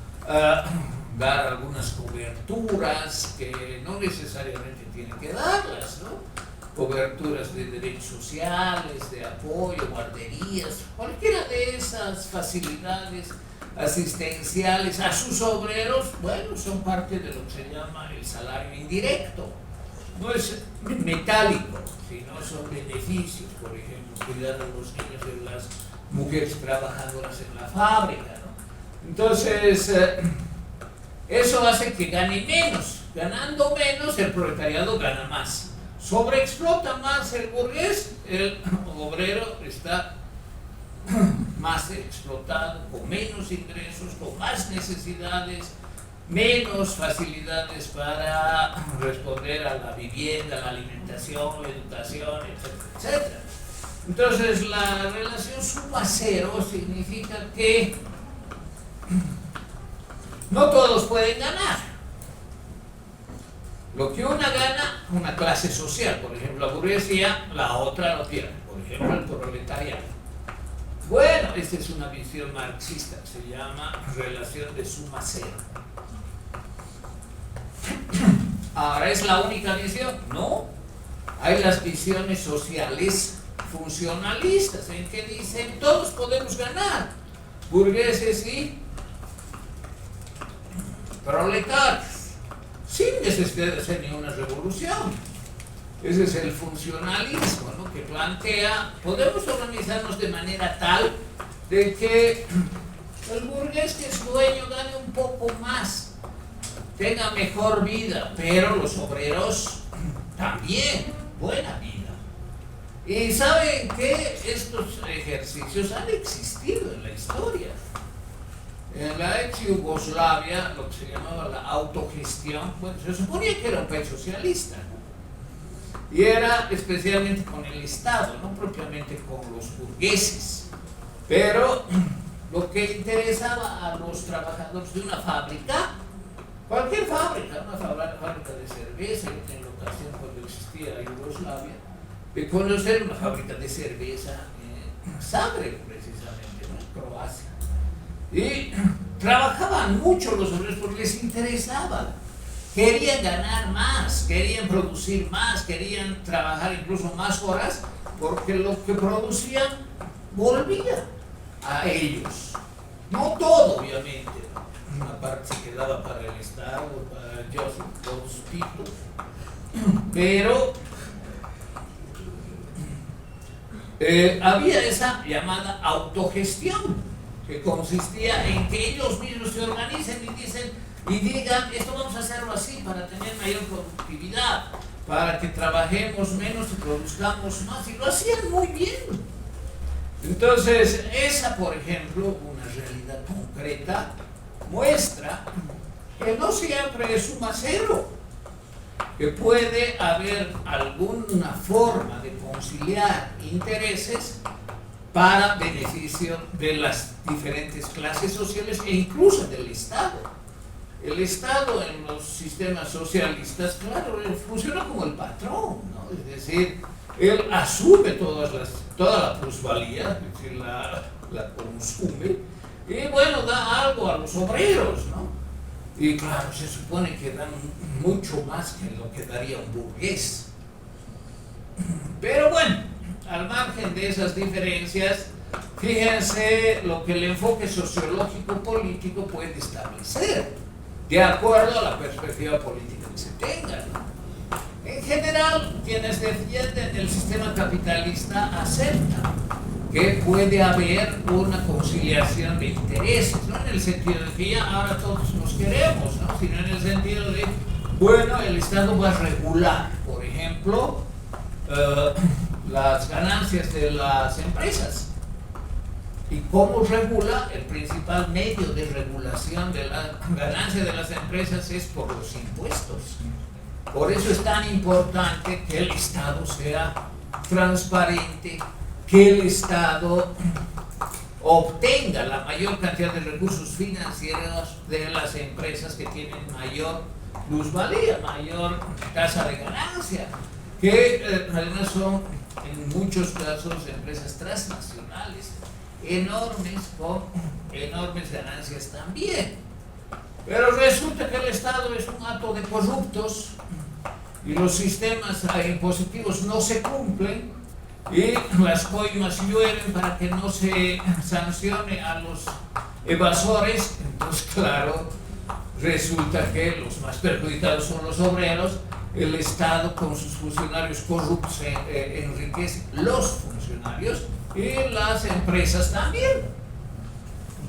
dar algunas coberturas que no necesariamente tiene que darlas, ¿no? Coberturas de derechos sociales, de apoyo, guarderías, cualquiera de esas facilidades asistenciales a sus obreros, bueno, son parte de lo que se llama el salario indirecto. No es metálico, sino son beneficios, por ejemplo, cuidar a los niños de las mujeres trabajadoras en la fábrica, ¿no? Entonces, eso hace que gane menos. Ganando menos, el proletariado gana más. Sobreexplota más el burgués, el obrero está más explotado, con menos ingresos, con más necesidades, menos facilidades para responder a la vivienda, la alimentación, la educación, etcétera, etcétera. Entonces, la relación suma cero significa que no todos pueden ganar. Lo que una gana, una clase social, por ejemplo, la burguesía, la otra lo pierde, por ejemplo, el proletariado. Bueno, esta es una visión marxista, se llama relación de suma cero. Ahora, ¿es la única visión? No. Hay las visiones sociales funcionalistas en que dicen todos podemos ganar, burgueses y proletarios, sin necesidad de hacer ninguna revolución. Ese es el funcionalismo, ¿no?, que plantea, podemos organizarnos de manera tal de que el burgués que es dueño gane un poco más, tenga mejor vida, pero los obreros también, buena vida. Y saben que estos ejercicios han existido en la historia. En la ex Yugoslavia, lo que se llamaba la autogestión, bueno, se suponía que era un país socialista, ¿no? Y era especialmente con el Estado, no propiamente con los burgueses. Pero lo que interesaba a los trabajadores de una fábrica, cualquier fábrica, una fábrica de cerveza, en la ocasión cuando existía Yugoslavia, de conocer una fábrica de cerveza en Zagreb, precisamente, ¿no?, en Croacia. Y trabajaban mucho los obreros porque les interesaba. Querían ganar más, querían producir más, querían trabajar incluso más horas, porque lo que producían volvía a ellos. No todo, obviamente. Una parte se quedaba para el Estado, para Joseph, todos sus tipos. Pero había esa llamada autogestión, que consistía en que ellos mismos se organicen y dicen y digan, esto vamos a hacerlo así para tener mayor productividad, para que trabajemos menos y produzcamos más, y lo hacían muy bien. Entonces, esa, por ejemplo, una realidad concreta, muestra que no siempre es suma cero, que puede haber alguna forma de conciliar intereses para beneficio de las diferentes clases sociales e incluso del Estado. El Estado en los sistemas socialistas, claro, funciona como el patrón, ¿no? Es decir, él asume toda la plusvalía, es decir, la consume, y bueno, da algo a los obreros, ¿no? Y claro, se supone que dan mucho más que lo que daría un burgués. Pero bueno, al margen de esas diferencias, fíjense lo que el enfoque sociológico político puede establecer, de acuerdo a la perspectiva política que se tenga, ¿no? En general, quienes defienden el sistema capitalista aceptan que puede haber una conciliación de intereses, no en el sentido de que ya ahora todos nos queremos, ¿no?, sino en el sentido de, bueno, el Estado va a regular, por ejemplo, las ganancias de las empresas. ¿Y cómo regula? El principal medio de regulación de la ganancia de las empresas es por los impuestos. Por eso es tan importante que el Estado sea transparente, que el Estado obtenga la mayor cantidad de recursos financieros de las empresas que tienen mayor plusvalía, mayor tasa de ganancia, que además son en muchos casos empresas transnacionales, enormes, con enormes ganancias también. Pero resulta que el Estado es un hato de corruptos y los sistemas impositivos no se cumplen y las coimas llueven para que no se sancione a los evasores. Entonces, claro, resulta que los más perjudicados son los obreros. El Estado con sus funcionarios corruptos enriquece los funcionarios y las empresas también.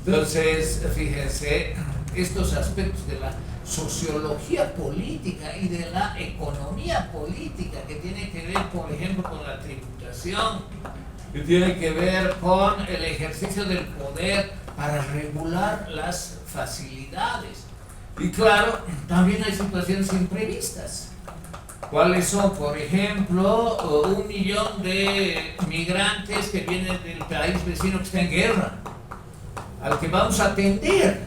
Entonces, fíjense, estos aspectos de la sociología política y de la economía política que tiene que ver, por ejemplo, con la tributación, que tiene que ver con el ejercicio del poder para regular las facilidades. Y claro, también hay situaciones imprevistas. ¿Cuáles son? Por ejemplo, 1 millón de migrantes que vienen del país vecino que está en guerra, al que vamos a atender.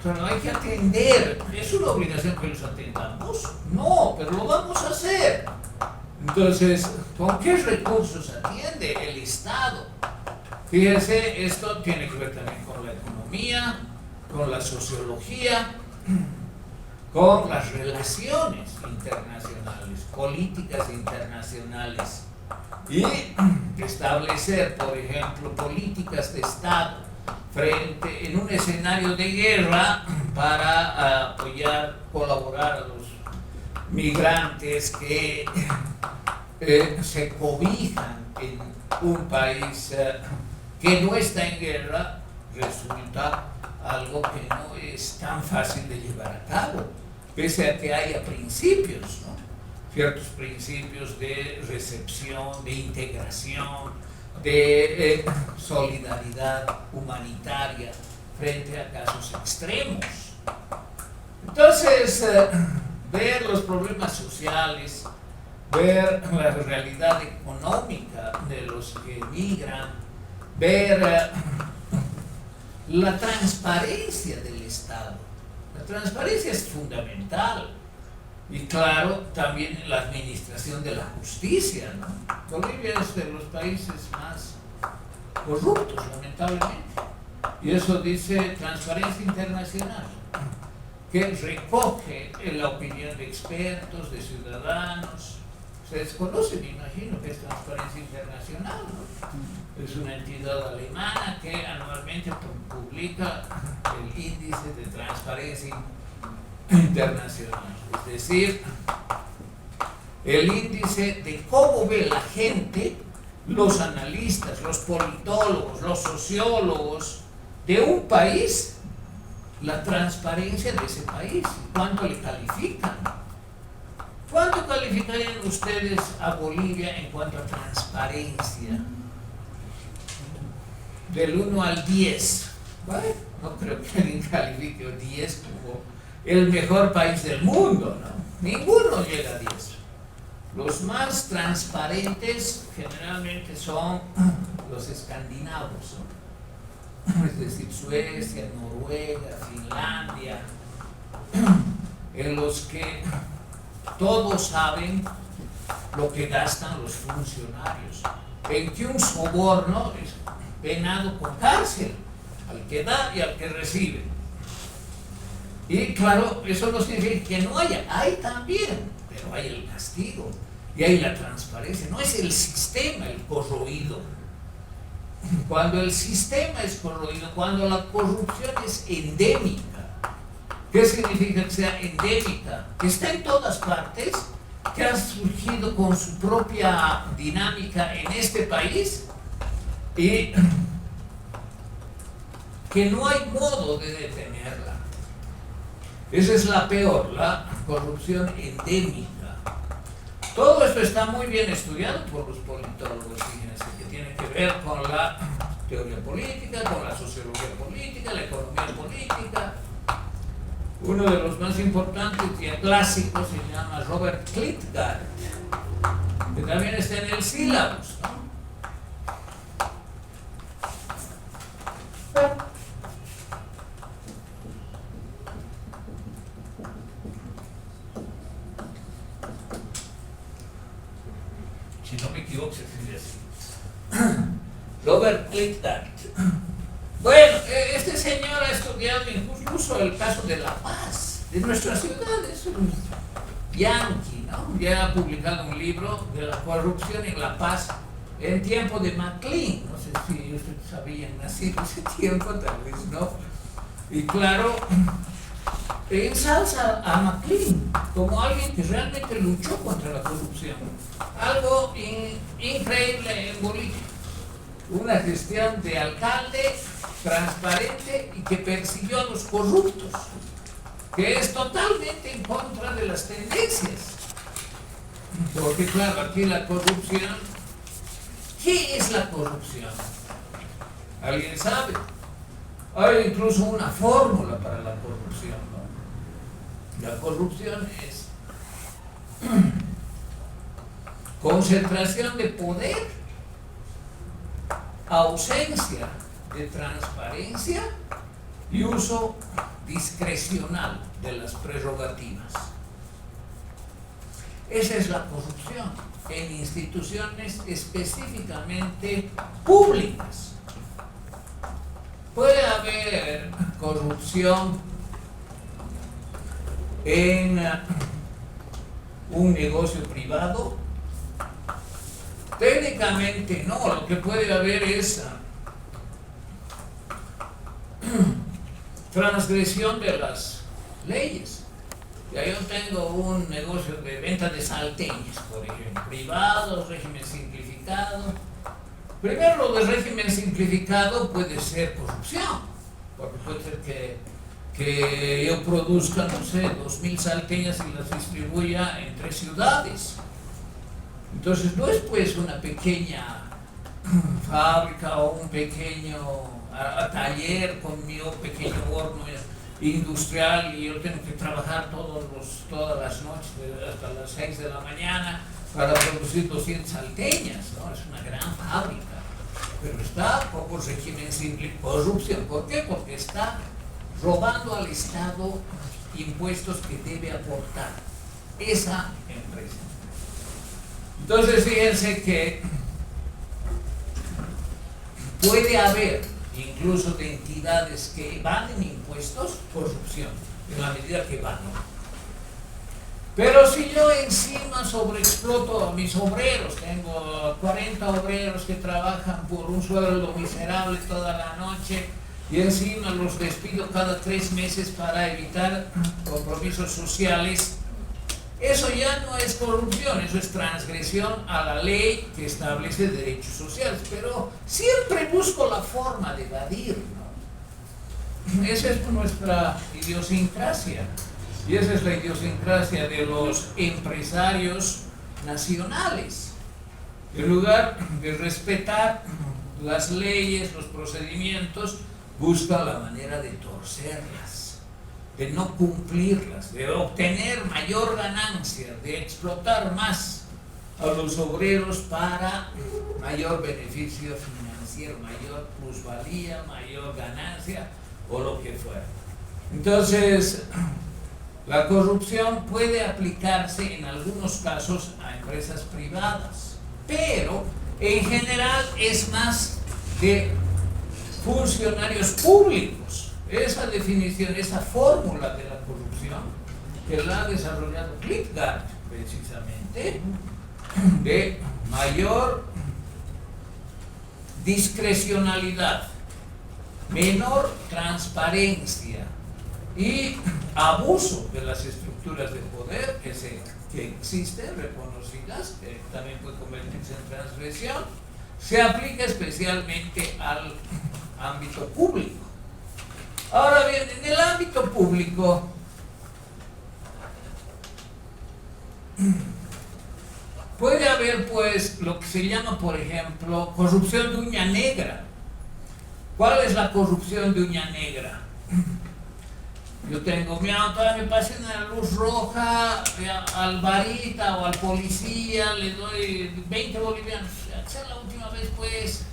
Pero hay que atender. ¿Es una obligación que los atendamos? No, pero lo vamos a hacer. Entonces, ¿con qué recursos atiende el Estado? Fíjense, esto tiene que ver también con la economía, con la sociología, con las relaciones internacionales, políticas internacionales, y establecer, por ejemplo, políticas de Estado en un escenario de guerra para apoyar, colaborar a los migrantes que se cobijan en un país que no está en guerra. Resulta algo que no es tan fácil de llevar a cabo, pese a que haya principios, ¿no? Ciertos principios de recepción, de integración, de solidaridad humanitaria frente a casos extremos. Entonces, ver los problemas sociales, ver la realidad económica de los que emigran, ver la transparencia del Estado. La transparencia es fundamental. Y claro, también la administración de la justicia, ¿no? Bolivia es de los países más corruptos, lamentablemente. Y eso dice Transparencia Internacional, que recoge la opinión de expertos, de ciudadanos. Ustedes conocen, me imagino, que es Transparencia Internacional, ¿no? Es una entidad alemana que anualmente publica el índice de transparencia internacional, es decir, el índice de cómo ve la gente, los analistas, los politólogos, los sociólogos de un país, la transparencia de ese país, cuánto le califican. ¿Cuánto calificarían ustedes a Bolivia en cuanto a transparencia? Del 1 al 10. Bueno, no creo que alguien califique 10 como el mejor país del mundo, ¿no? Ninguno llega a 10. Los más transparentes generalmente son los escandinavos, ¿no? Es decir, Suecia, Noruega, Finlandia, en los que todos saben lo que gastan los funcionarios, en que un soborno es penado con cárcel al que da y al que recibe. Y claro, eso no significa que no haya, hay también, pero hay el castigo y hay la transparencia. No es el sistema el corroído. Cuando el sistema es corroído, cuando la corrupción es endémica. ¿Qué significa que sea endémica? Que está en todas partes, que ha surgido con su propia dinámica en este país y que no hay modo de detenerla. Esa es la peor, la corrupción endémica. Todo esto está muy bien estudiado por los politólogos, fíjense, que tiene que ver con la teoría política, con la sociología política, la economía política. Uno de los más importantes y clásicos se llama Robert Klitgaard, que también está en el sílabus, ¿no? Si no me equivoco, se escribe así. Robert Klitgaard. Bueno, este señor ha estudiado incluso el caso de La Paz, de nuestra ciudad, es un yanqui, ¿no? Ya ha publicado un libro de la corrupción en La Paz en tiempo de McLean. No sé si ustedes sabían, nacido ese tiempo, tal vez no. Y claro, ensalza a McLean como alguien que realmente luchó contra la corrupción. Algo increíble en Bolivia. Una gestión de alcalde transparente y que persiguió a los corruptos, que es totalmente en contra de las tendencias. Porque claro, aquí la corrupción ¿Qué es la corrupción? ¿Alguien sabe? Hay incluso una fórmula para la corrupción, ¿no? La corrupción es concentración de poder, ausencia de transparencia y uso discrecional de las prerrogativas. Esa es la corrupción en instituciones específicamente públicas. Puede haber corrupción en un negocio privado. Técnicamente no, lo que puede haber es transgresión de las leyes. Ya yo tengo un negocio de venta de salteñas, por ejemplo, privado, régimen simplificado. Primero, lo del régimen simplificado puede ser corrupción, porque puede ser que yo produzca, no sé, 2.000 salteñas y las distribuya en 3 ciudades. Entonces no es pues una pequeña fábrica o un pequeño taller con mi pequeño horno industrial y yo tengo que trabajar todas las noches hasta las 6 de la mañana para producir 200 salteñas, ¿no? Es una gran fábrica, pero está bajo régimen simple, corrupción. ¿Por qué? Porque está robando al Estado impuestos que debe aportar esa empresa. Entonces fíjense que puede haber incluso de entidades que evaden impuestos, corrupción, en la medida que evaden. Pero si yo encima sobreexploto a mis obreros, tengo 40 obreros que trabajan por un sueldo miserable toda la noche y encima los despido cada 3 meses para evitar compromisos sociales, eso ya no es corrupción, eso es transgresión a la ley que establece derechos sociales, pero siempre busco la forma de evadir, ¿no? Esa es nuestra idiosincrasia, y esa es la idiosincrasia de los empresarios nacionales. En lugar de respetar las leyes, los procedimientos, busca la manera de torcerlas, de no cumplirlas, de obtener mayor ganancia, de explotar más a los obreros para mayor beneficio financiero, mayor plusvalía, mayor ganancia o lo que fuera. Entonces, la corrupción puede aplicarse en algunos casos a empresas privadas, pero en general es más de funcionarios públicos. Esa definición, esa fórmula de la corrupción que la ha desarrollado Klitgard, precisamente, de mayor discrecionalidad, menor transparencia y abuso de las estructuras de poder que existen, reconocidas, que también puede convertirse en transgresión, se aplica especialmente al ámbito público. Ahora bien, en el ámbito público puede haber pues lo que se llama, por ejemplo, corrupción de uña negra. ¿Cuál es la corrupción de uña negra? Yo tengo mi auto, me pasé en la luz roja, al varita o al policía le doy 20 bolivianos. Esa es la última vez, pues,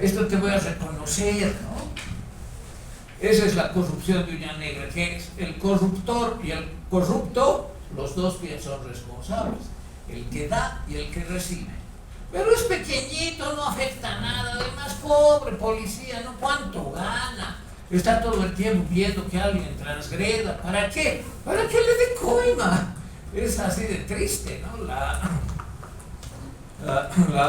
esto te voy a reconocer, ¿no? Esa es la corrupción de uña negra, que es el corruptor y el corrupto, los dos bien son responsables, el que da y el que recibe. Pero es pequeñito, no afecta nada, además, pobre policía, ¿no? ¿Cuánto gana? Está todo el tiempo viendo que alguien transgreda. ¿Para qué? Para que le dé coima. Es así de triste, ¿no? La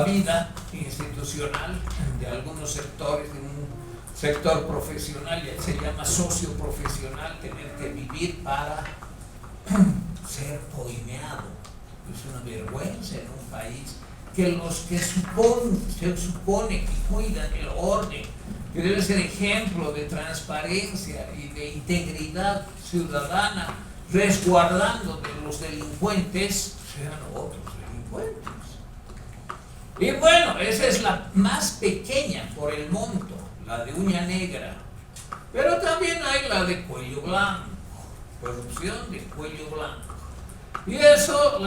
vida institucional de algunos sectores, de un sector profesional, ya se llama socioprofesional, tener que vivir para ser coimeado. Es una vergüenza en un país que los que se supone que cuidan el orden, que debe ser ejemplo de transparencia y de integridad ciudadana, resguardando de los delincuentes, sean otros delincuentes. Y bueno, esa es la más pequeña por el monto, la de uña negra. Pero también hay la de cuello blanco, corrupción de cuello blanco. Y eso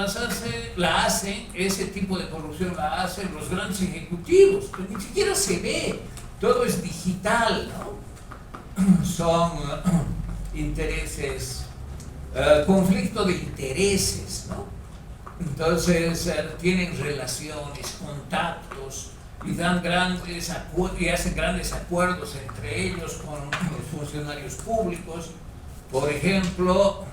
ese tipo de corrupción la hacen los grandes ejecutivos, que ni siquiera se ve, todo es digital, ¿no? Son intereses, conflicto de intereses, ¿no? Entonces tienen relaciones, contactos y hacen grandes acuerdos entre ellos con los funcionarios públicos. Por ejemplo,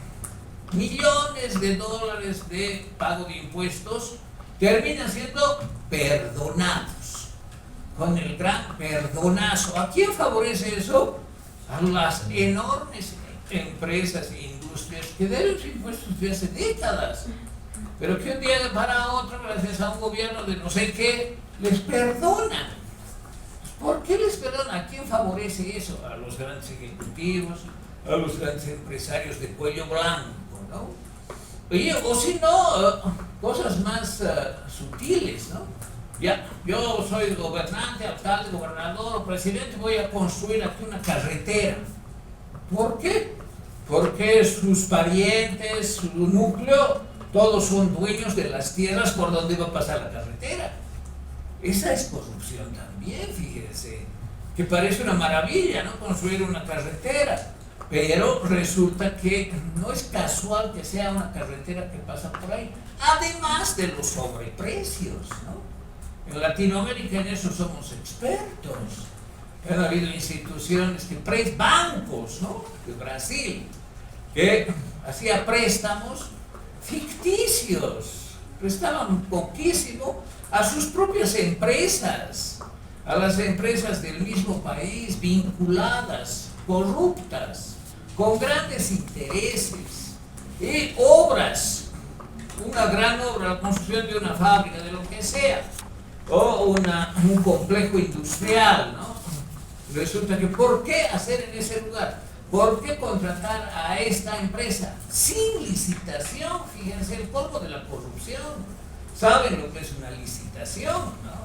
millones de dólares de pago de impuestos terminan siendo perdonados con el gran perdonazo. ¿A quién favorece eso? A las enormes empresas e industrias que deben sus impuestos de hace décadas, pero que un día para otro, gracias a un gobierno de no sé qué, les perdonan. ¿Por qué les perdonan? ¿A quién favorece eso? A los grandes ejecutivos, a los grandes empresarios de cuello blanco, ¿no? Oye, o si no, cosas más sutiles, ¿no? Ya, yo soy gobernante, alcalde, gobernador o presidente, voy a construir aquí una carretera. ¿Por qué? Porque sus parientes, su núcleo, todos son dueños de las tierras por donde va a pasar la carretera. Esa es corrupción también, fíjense, que parece una maravilla, ¿no? Construir una carretera, pero resulta que no es casual que sea una carretera que pasa por ahí, además de los sobreprecios, ¿no? En Latinoamérica en eso somos expertos. Han habido instituciones bancos, ¿no? De Brasil, que hacía préstamos ficticios, prestaban poquísimo a sus propias empresas, a las empresas del mismo país, vinculadas, corruptas, con grandes intereses, y obras, una gran obra, la construcción de una fábrica, de lo que sea, o un complejo industrial, ¿no? Resulta que, ¿por qué hacer en ese lugar? ¿Por qué contratar a esta empresa sin licitación? Fíjense el colmo de la corrupción. ¿Saben lo que es una licitación, no?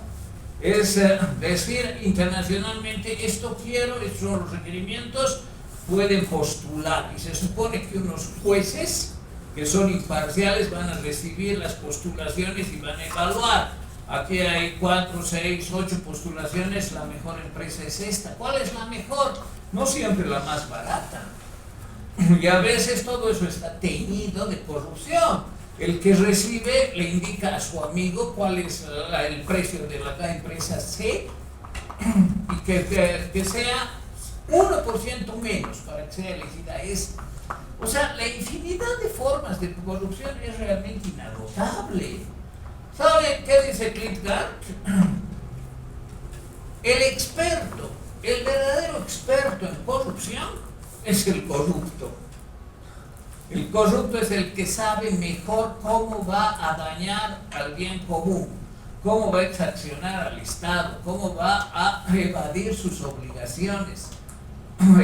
Es decir internacionalmente, esto quiero, estos son los requerimientos, pueden postular. Y se supone que unos jueces que son imparciales van a recibir las postulaciones y van a evaluar. Aquí hay 4, 6, 8 postulaciones, la mejor empresa es esta. ¿Cuál es la mejor? No siempre la más barata. Y a veces todo eso está teñido de corrupción. El que recibe le indica a su amigo cuál es el precio de la empresa C y que sea 1% menos para que sea elegida esta. O sea, la infinidad de formas de corrupción es realmente inagotable. ¿Sabe qué dice Klitgard? El experto, el verdadero experto en corrupción es el corrupto. El corrupto es el que sabe mejor cómo va a dañar al bien común, cómo va a exaccionar al Estado, cómo va a evadir sus obligaciones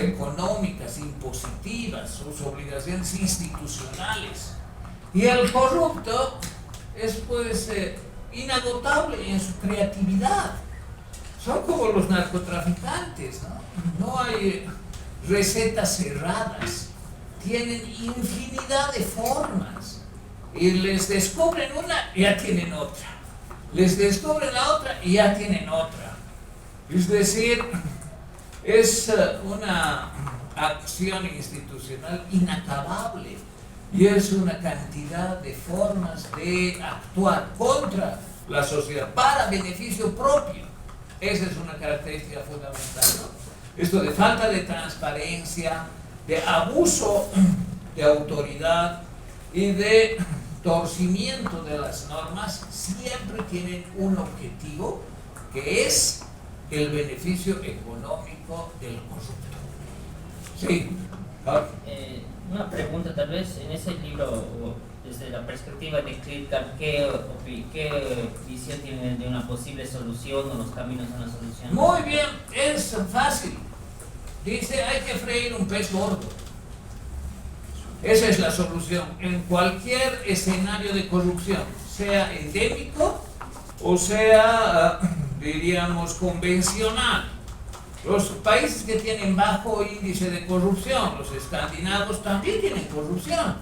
económicas, impositivas, sus obligaciones institucionales. Y el corrupto es pues inagotable en su creatividad. Son como los narcotraficantes, ¿no? No hay recetas cerradas, tienen infinidad de formas y les descubren una y ya tienen otra, les descubren la otra y ya tienen otra. Es decir, es una acción institucional inacabable. Y es una cantidad de formas de actuar contra la sociedad para beneficio propio. Esa es una característica fundamental, ¿no? Esto de falta de transparencia, de abuso de autoridad y de torcimiento de las normas, siempre tienen un objetivo, que es el beneficio económico del corrupto. Sí. Una pregunta, tal vez en ese libro, desde la perspectiva de Klitgard, ¿qué visión tiene de una posible solución o los caminos a una solución? Muy bien, es fácil. Dice, hay que freír un pez gordo. Esa es la solución en cualquier escenario de corrupción, sea endémico o sea, diríamos, convencional. Los países que tienen bajo índice de corrupción, los escandinavos, también tienen corrupción,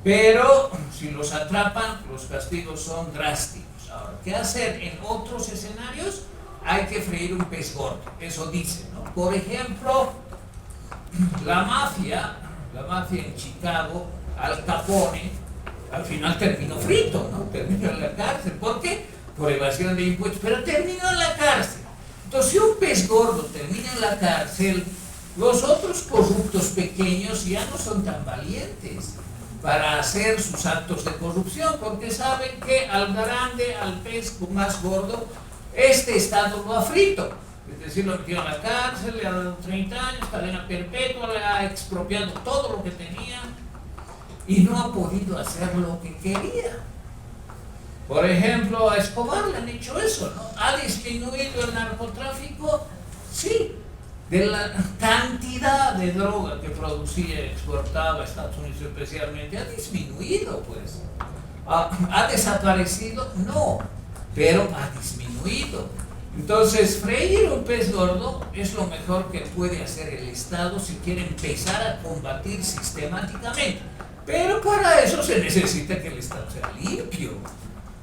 pero si los atrapan, los castigos son drásticos. Ahora, ¿qué hacer en otros escenarios? Hay que freír un pez gordo, eso dice, ¿no? Por ejemplo, la mafia en Chicago, Al Capone, al final terminó frito, ¿no? Terminó en la cárcel. ¿Por qué? Por evasión de impuestos, pero terminó en la cárcel. Entonces, si un pez gordo termina en la cárcel, los otros corruptos pequeños ya no son tan valientes para hacer sus actos de corrupción, porque saben que al grande, al pez más gordo, este Estado lo ha frito. Es decir, lo metió en la cárcel, le ha dado 30 años, cadena perpetua, le ha expropiado todo lo que tenía y no ha podido hacer lo que quería. Por ejemplo, a Escobar le han hecho eso, ¿no? ¿Ha disminuido el narcotráfico? Sí. De la cantidad de droga que producía y exportaba a Estados Unidos especialmente, ha disminuido, pues. ¿Ha desaparecido? No, pero ha disminuido. Entonces, freír un pez gordo es lo mejor que puede hacer el Estado si quiere empezar a combatir sistemáticamente. Pero para eso se necesita que el Estado sea limpio.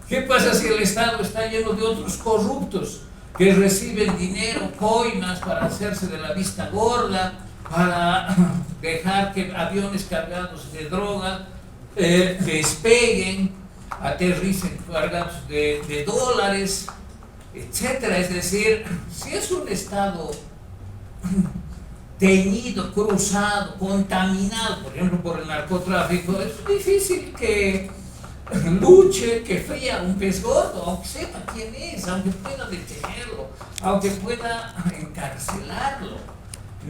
¿Qué pasa si el Estado está lleno de otros corruptos que reciben dinero, coimas para hacerse de la vista gorda, para dejar que aviones cargados de droga despeguen, aterricen cargados de dólares, etcétera? Es decir, si es un Estado teñido, cruzado, contaminado, por ejemplo, por el narcotráfico, es difícil que luche, que fría un pez gordo, aunque sepa quién es, aunque pueda detenerlo, aunque pueda encarcelarlo.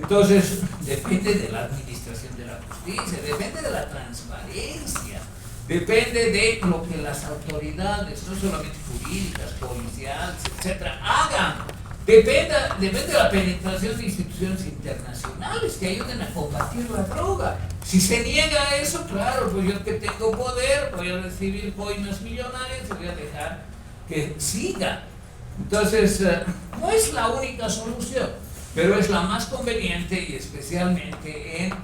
Entonces, depende de la administración de la justicia, depende de la transparencia, depende de lo que las autoridades, no solamente jurídicas, policiales, etcétera, hagan. Depende de la penetración de instituciones internacionales que ayuden a combatir la droga. Si se niega a eso, claro, pues yo que tengo poder, voy a recibir coimas millonarias y voy a dejar que siga. Entonces, no es la única solución, pero es la más conveniente y especialmente en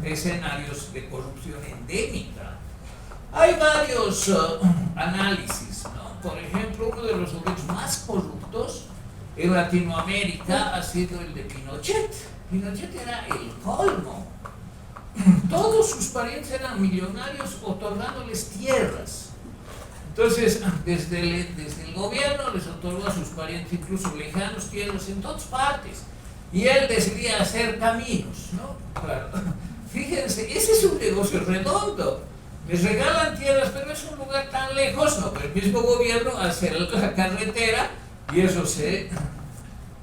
escenarios de corrupción endémica. Hay varios análisis, ¿no? Por ejemplo, uno de los gobiernos más corruptos en Latinoamérica ha sido el de Pinochet. Pinochet era el colmo. Todos sus parientes eran millonarios otorgándoles tierras. Entonces, desde el gobierno les otorgó a sus parientes, incluso lejanos, tierras en todas partes. Y él decidía hacer caminos, ¿no? Claro. Fíjense, ese es un negocio redondo. Les regalan tierras, pero es un lugar tan lejos, ¿no? Pero el mismo gobierno hace la carretera y eso se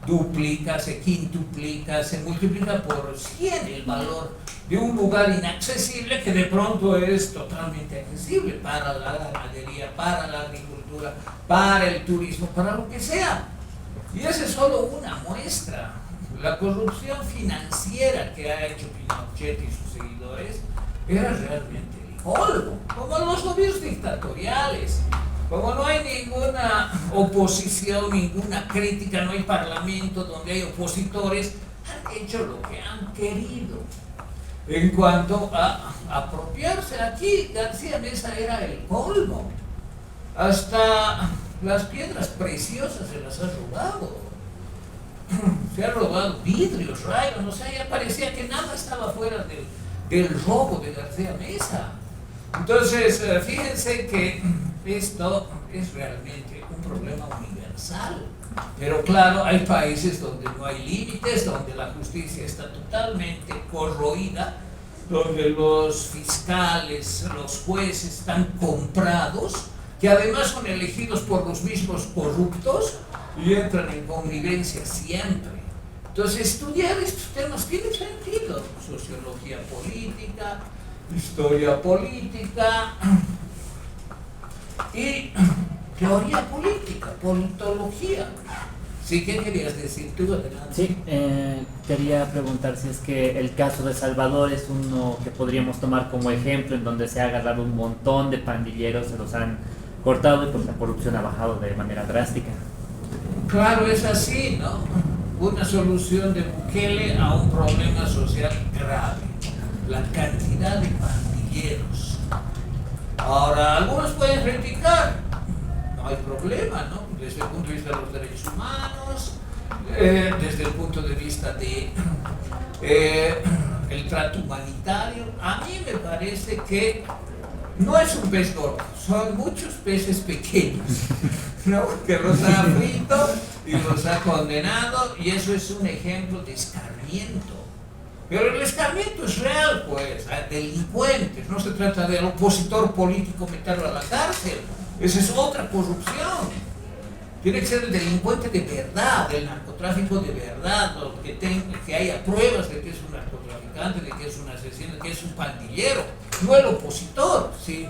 duplica, se quintuplica, se multiplica por 100 el valor de un lugar inaccesible que de pronto es totalmente accesible para la ganadería, para la agricultura, para el turismo, para lo que sea. Y esa es solo una muestra. La corrupción financiera que ha hecho Pinochet y sus seguidores era realmente el colmo, como los gobiernos dictatoriales. Como no hay ninguna oposición, ninguna crítica, no hay parlamento donde hay opositores, han hecho lo que han querido. En cuanto a apropiarse, aquí García Meza era el colmo. Hasta las piedras preciosas se las ha robado. Se ha robado vidrios, rayos, o sea, ya parecía que nada estaba fuera del robo de García Meza. Entonces, fíjense que esto es realmente un problema universal. Pero claro, hay países donde no hay límites, donde la justicia está totalmente corroída, donde los fiscales, los jueces están comprados, que además son elegidos por los mismos corruptos y entran en convivencia siempre. Entonces, estudiar estos temas tiene sentido. Sociología política, historia política y teoría política, politología. ¿Sí? ¿Qué querías decir tú? Adelante. Sí, quería preguntar si es que el caso de Salvador es uno que podríamos tomar como ejemplo, en donde se ha agarrado un montón de pandilleros, se los han cortado y pues la corrupción ha bajado de manera drástica. Claro, es así, ¿no? Una solución de Bukele a un problema social grave, la cantidad de pandilleros. Ahora, algunos pueden criticar, no hay problema, ¿no? Desde el punto de vista de los derechos humanos, desde el punto de vista de el trato humanitario. A mí me parece que no es un pez gordo, son muchos peces pequeños, ¿no? Que los ha frito y los ha condenado, y eso es un ejemplo de escarmiento. Pero el escarmiento es real, pues, a delincuentes. No se trata del opositor político meterlo a la cárcel. Esa es otra corrupción. Tiene que ser el delincuente de verdad, del narcotráfico de verdad, que haya pruebas de que es un narcotraficante, de que es un asesino, de que es un pandillero, no el opositor, ¿sí?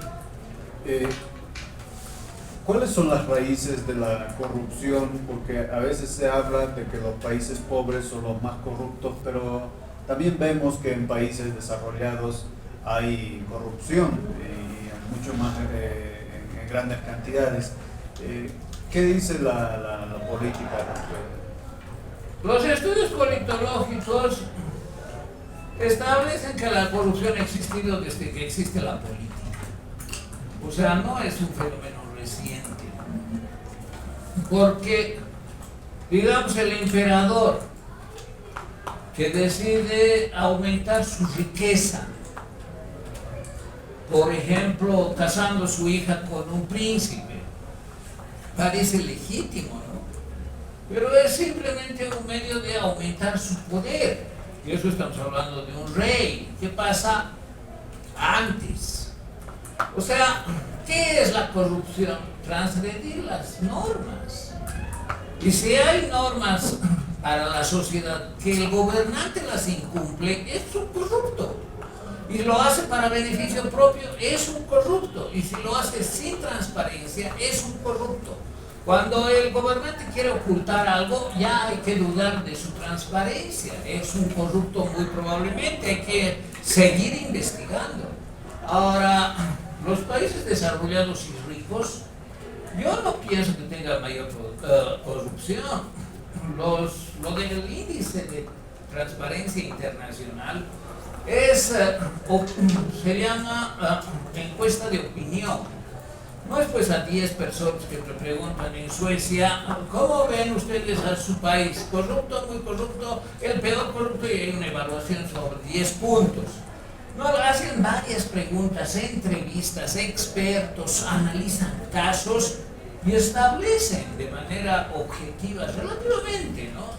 ¿Cuáles son las raíces de la corrupción? Porque a veces se habla de que los países pobres son los más corruptos, pero también vemos que en países desarrollados hay corrupción y mucho más en grandes cantidades. ¿Qué dice la política? Los estudios politológicos establecen que la corrupción ha existido desde que existe la política. O sea, no es un fenómeno reciente. Porque, digamos, el emperador que decide aumentar su riqueza, por ejemplo, casando su hija con un príncipe, parece legítimo, ¿no? Pero es simplemente un medio de aumentar su poder. Y eso estamos hablando de un rey. ¿Qué pasa antes? O sea, ¿qué es la corrupción? Transgredir las normas. Y si hay normas para la sociedad que el gobernante las incumple, es un corrupto. Y lo hace para beneficio propio, es un corrupto. Y si lo hace sin transparencia, es un corrupto. Cuando el gobernante quiere ocultar algo, ya hay que dudar de su transparencia. Es un corrupto muy probablemente, hay que seguir investigando. Ahora, los países desarrollados y ricos, yo no pienso que tengan mayor corrupción. Lo del índice de transparencia internacional se llama encuesta de opinión. No es pues a 10 personas que te preguntan en Suecia, ¿cómo ven ustedes a su país? ¿Corrupto, muy corrupto, el peor corrupto? Y hay una evaluación sobre 10 puntos. No, hacen varias preguntas, entrevistas, expertos, analizan casos y establecen de manera objetiva, relativamente, ¿no?,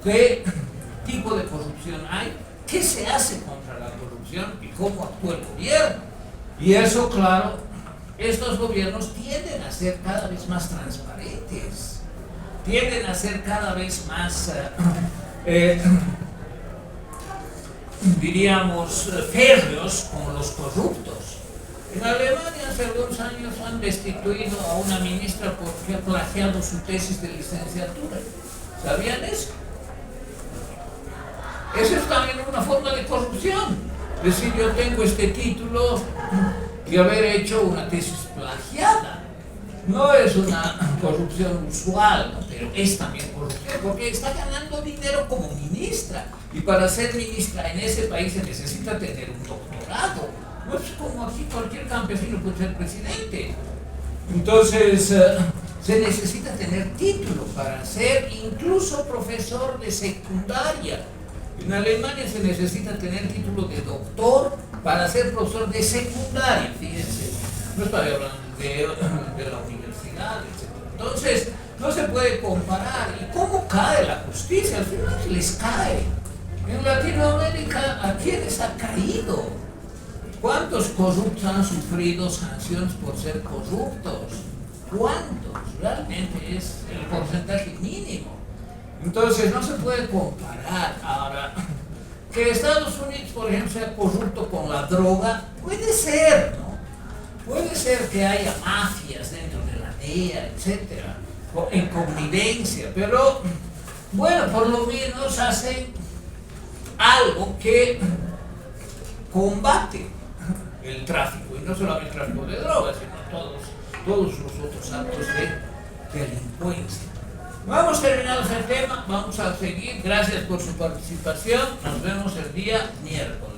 qué tipo de corrupción hay, qué se hace contra la corrupción y cómo actúa el gobierno. Y eso, claro, estos gobiernos tienden a ser cada vez más transparentes, tienden a ser cada vez más, diríamos, férreos con los corruptos. En Alemania hace algunos años han destituido a una ministra porque ha plagiado su tesis de licenciatura. ¿Sabían eso? Eso es también una forma de corrupción. Es decir, yo tengo este título de haber hecho una tesis plagiada. No es una corrupción usual, ¿no?, pero es también corrupción porque está ganando dinero como ministra. Y para ser ministra en ese país se necesita tener un doctorado. No es como aquí cualquier campesino puede ser presidente. Entonces, se necesita tener título para ser incluso profesor de secundaria. En Alemania se necesita tener título de doctor para ser profesor de secundaria, fíjense. No estoy hablando de la universidad, etc. Entonces, no se puede comparar. ¿Y cómo cae la justicia? Al final les cae. En Latinoamérica, ¿a quiénes ha caído? ¿Cuántos corruptos han sufrido sanciones por ser corruptos? ¿Cuántos? Realmente es el porcentaje mínimo. Entonces no se puede comparar. Ahora, que Estados Unidos, por ejemplo, sea corrupto con la droga, puede ser, ¿no? Puede ser que haya mafias dentro de la DEA, etcétera, en connivencia, pero bueno, por lo menos hacen algo que combate el tráfico, y no solamente el tráfico de drogas, sino todos todos los otros actos de delincuencia. Vamos terminados el tema, vamos a seguir. Gracias por su participación. Nos vemos el día miércoles.